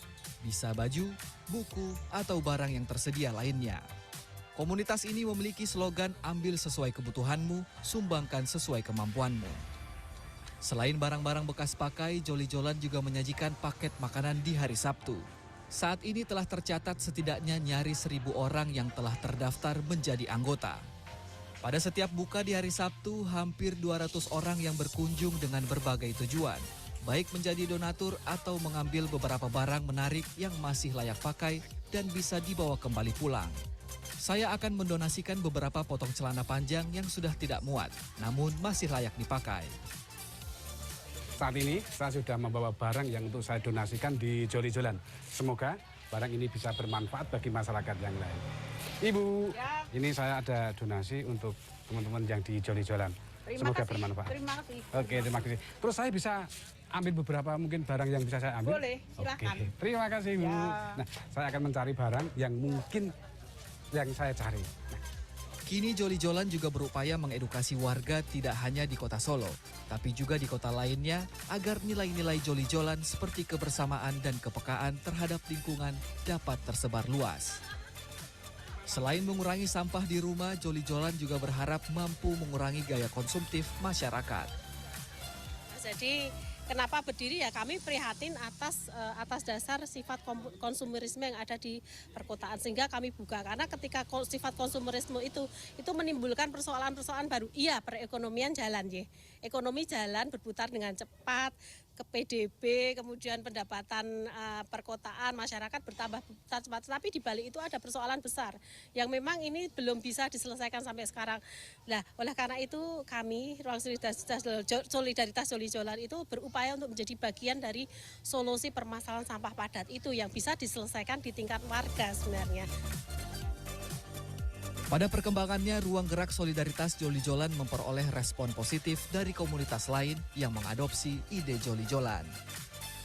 bisa baju, buku, atau barang yang tersedia lainnya. Komunitas ini memiliki slogan ambil sesuai kebutuhanmu, sumbangkan sesuai kemampuanmu. Selain barang-barang bekas pakai, Joli-Jolan juga menyajikan paket makanan di hari Sabtu. Saat ini telah tercatat setidaknya nyaris 1.000 orang yang telah terdaftar menjadi anggota. Pada setiap buka di hari Sabtu, hampir 200 orang yang berkunjung dengan berbagai tujuan, baik menjadi donatur atau mengambil beberapa barang menarik yang masih layak pakai dan bisa dibawa kembali pulang. Saya akan mendonasikan beberapa potong celana panjang yang sudah tidak muat, namun masih layak dipakai. Saat ini saya sudah membawa barang yang untuk saya donasikan di Joli-Jolan. Semoga barang ini bisa bermanfaat bagi masyarakat yang lain. Ibu, ini saya ada donasi untuk teman-teman yang di Joli-Jolan. Semoga bermanfaat. Terima kasih. Oke, terima kasih. Terus saya bisa ambil beberapa mungkin barang yang bisa saya ambil? Boleh, silakan. Oke, terima kasih Bu. Ya. Nah, saya akan mencari barang yang mungkin yang saya cari. Kini Joli-Jolan juga berupaya mengedukasi warga tidak hanya di kota Solo, tapi juga di kota lainnya agar nilai-nilai Joli-Jolan seperti kebersamaan dan kepekaan terhadap lingkungan dapat tersebar luas. Selain mengurangi sampah di rumah, Joli-Jolan juga berharap mampu mengurangi gaya konsumtif masyarakat. Jadi kenapa berdiri ya kami prihatin atas dasar sifat konsumerisme yang ada di perkotaan, sehingga kami buka karena ketika sifat konsumerisme itu menimbulkan persoalan-persoalan baru. Iya, perekonomian jalan ya. Ekonomi jalan berputar dengan cepat, ke PDB, kemudian pendapatan perkotaan masyarakat bertambah cepat. Tapi di balik itu ada persoalan besar yang memang ini belum bisa diselesaikan sampai sekarang. Nah, oleh karena itu kami Ruang Solidaritas Joli-Jolan itu berupaya untuk menjadi bagian dari solusi permasalahan sampah padat itu yang bisa diselesaikan di tingkat warga sebenarnya. Pada perkembangannya, ruang gerak solidaritas joli-jolan memperoleh respon positif dari komunitas lain yang mengadopsi ide joli-jolan.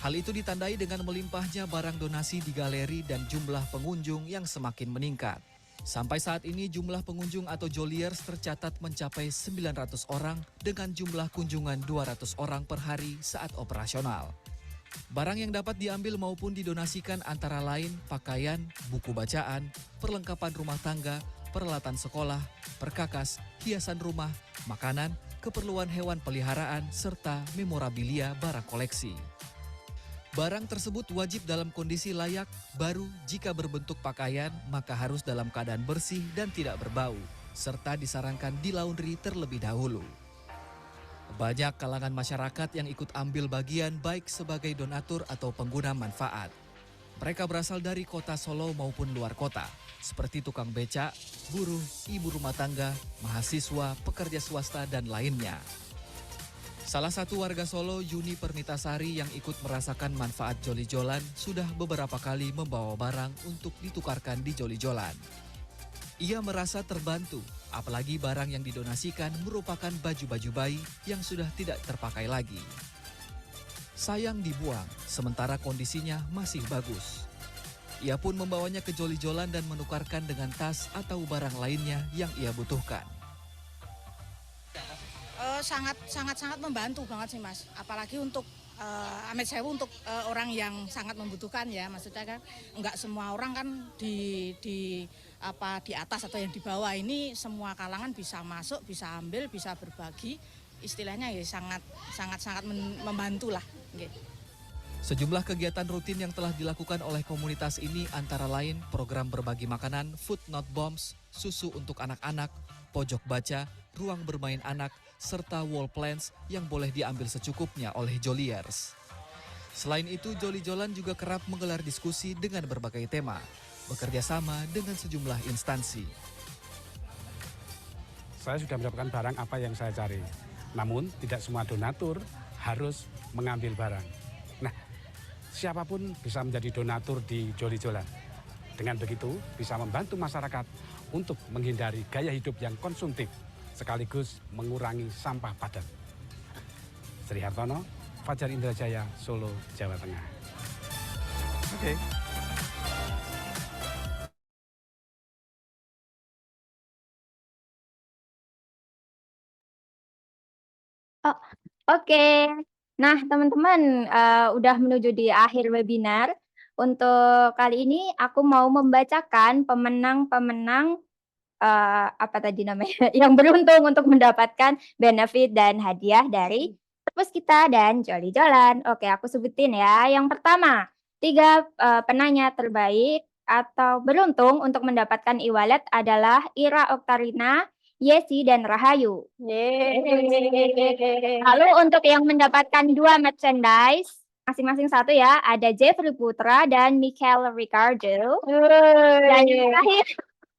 Hal itu ditandai dengan melimpahnya barang donasi di galeri dan jumlah pengunjung yang semakin meningkat. Sampai saat ini jumlah pengunjung atau joliers tercatat mencapai 900 orang dengan jumlah kunjungan 200 orang per hari saat operasional. Barang yang dapat diambil maupun didonasikan antara lain pakaian, buku bacaan, perlengkapan rumah tangga, peralatan sekolah, perkakas, hiasan rumah, makanan, keperluan hewan peliharaan, serta memorabilia barang koleksi. Barang tersebut wajib dalam kondisi layak, baru jika berbentuk pakaian maka harus dalam keadaan bersih dan tidak berbau, serta disarankan di laundry terlebih dahulu. Banyak kalangan masyarakat yang ikut ambil bagian baik sebagai donatur atau pengguna manfaat. Mereka berasal dari kota Solo maupun luar kota, seperti tukang becak, buruh, ibu rumah tangga, mahasiswa, pekerja swasta, dan lainnya. Salah satu warga Solo, Yuni Permitasari, yang ikut merasakan manfaat joli-jolan sudah beberapa kali membawa barang untuk ditukarkan di joli-jolan. Ia merasa terbantu, apalagi barang yang didonasikan merupakan baju-baju bayi yang sudah tidak terpakai lagi. Sayang dibuang, sementara kondisinya masih bagus. Ia pun membawanya ke joli-jolan dan menukarkan dengan tas atau barang lainnya yang ia butuhkan. Sangat membantu banget sih Mas, apalagi untuk Amit Sewu untuk orang yang sangat membutuhkan ya, maksudnya kan enggak semua orang kan di atas atau yang di bawah, ini semua kalangan bisa masuk, bisa ambil, bisa berbagi, istilahnya ya sangat membantu lah. Sejumlah kegiatan rutin yang telah dilakukan oleh komunitas ini antara lain program berbagi makanan, Food Not Bombs, susu untuk anak-anak, pojok baca, ruang bermain anak, serta wall plants yang boleh diambil secukupnya oleh joliers. Selain itu, joli-jolan juga kerap menggelar diskusi dengan berbagai tema, bekerja sama dengan sejumlah instansi. Saya sudah mendapatkan barang apa yang saya cari. Namun tidak semua donatur harus mengambil barang. Nah, siapapun bisa menjadi donatur di joli-jolan. Dengan begitu bisa membantu masyarakat untuk menghindari gaya hidup yang konsumtif, sekaligus mengurangi sampah padat. Sri Hartono, Fajar Indrajaya, Solo, Jawa Tengah. Oke. Oke. Nah, teman-teman, udah menuju di akhir webinar. Untuk kali ini aku mau membacakan pemenang-pemenang apa tadi namanya, yang beruntung untuk mendapatkan benefit dan hadiah dari Perpus Kita dan joli-jolan. Oke, aku sebutin ya. Yang pertama, 3 penanya terbaik atau beruntung untuk mendapatkan e-wallet adalah Ira Oktarina, Yesi, dan Rahayu. Lalu untuk yang mendapatkan 2 merchandise, masing-masing 1 ya, ada Jeffrey Putra dan Michael Ricardo. Dan yang terakhir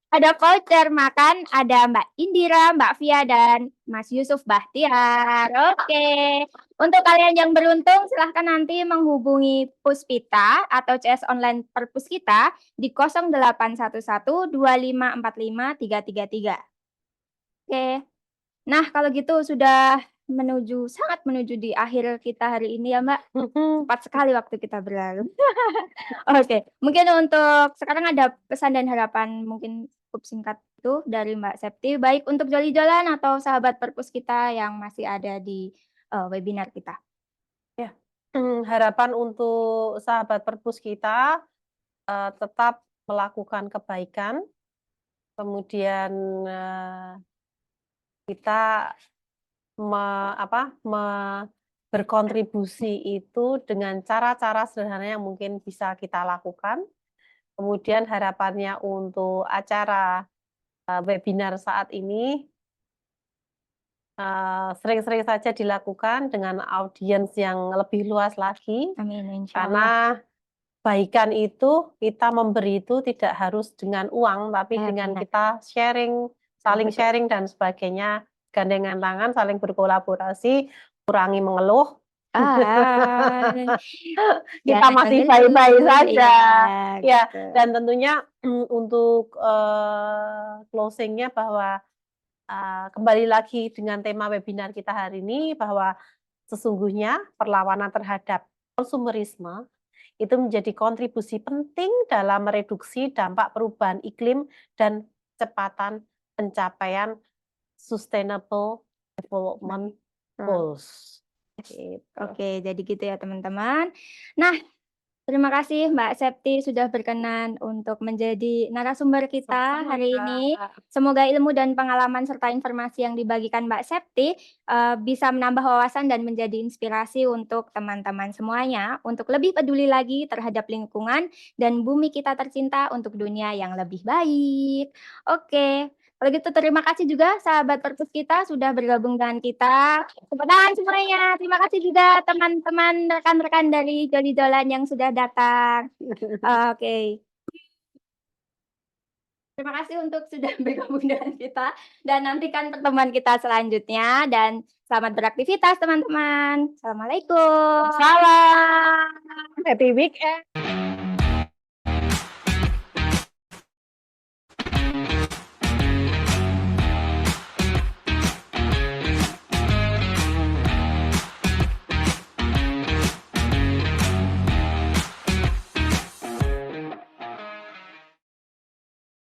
ada voucher makan, ada Mbak Indira, Mbak Via, dan Mas Yusuf Bahtiar. Oke. Untuk kalian yang beruntung, silahkan nanti menghubungi Puspita atau CS Online Perpus Kita di 0811 2545 333. Oke. Nah, kalau gitu sudah sangat menuju di akhir kita hari ini ya Mbak. Cepat sekali waktu kita berlalu. Oke, mungkin untuk sekarang ada pesan dan harapan mungkin cukup singkat itu dari Mbak Septi, baik untuk joli-jolan atau sahabat Perpus Kita yang masih ada di webinar kita. Ya, harapan untuk sahabat Perpus Kita tetap melakukan kebaikan, kemudian kita berkontribusi itu dengan cara-cara sederhana yang mungkin bisa kita lakukan. Kemudian harapannya untuk acara webinar saat ini sering-sering saja dilakukan dengan audiens yang lebih luas lagi. Amin, insya Allah. Karena kebaikan itu, kita memberi itu tidak harus dengan uang, tapi dengan kita sharing, saling sharing dan sebagainya, gandengan tangan, saling berkolaborasi, kurangi mengeluh, Ah, Kita jangan masih dulu, baik-baik saja. iya, Ya, gitu. dan tentunya untuk closing-nya bahwa kembali lagi dengan tema webinar kita hari ini bahwa sesungguhnya perlawanan terhadap konsumerisme itu menjadi kontribusi penting dalam mereduksi dampak perubahan iklim dan kecepatan pencapaian Sustainable Development Goals. Gitu. Oke, jadi gitu ya teman-teman. Nah, terima kasih Mbak Septi sudah berkenan untuk menjadi narasumber kita Sama-sama, hari Kak. ini. Semoga ilmu dan pengalaman serta informasi yang dibagikan Mbak Septi bisa menambah wawasan dan menjadi inspirasi untuk teman-teman semuanya untuk lebih peduli lagi terhadap lingkungan dan bumi kita tercinta untuk dunia yang lebih baik. Oke, kalau gitu terima kasih juga sahabat Perpus kita sudah bergabung dengan kita. Tepuk tangan semuanya. Terima kasih juga teman-teman rekan-rekan dari Joli Jolan yang sudah datang. Oke. Terima kasih untuk sudah bergabung dengan kita dan nantikan pertemuan kita selanjutnya dan selamat beraktivitas teman-teman. Assalamualaikum. Salam. Happy weekend.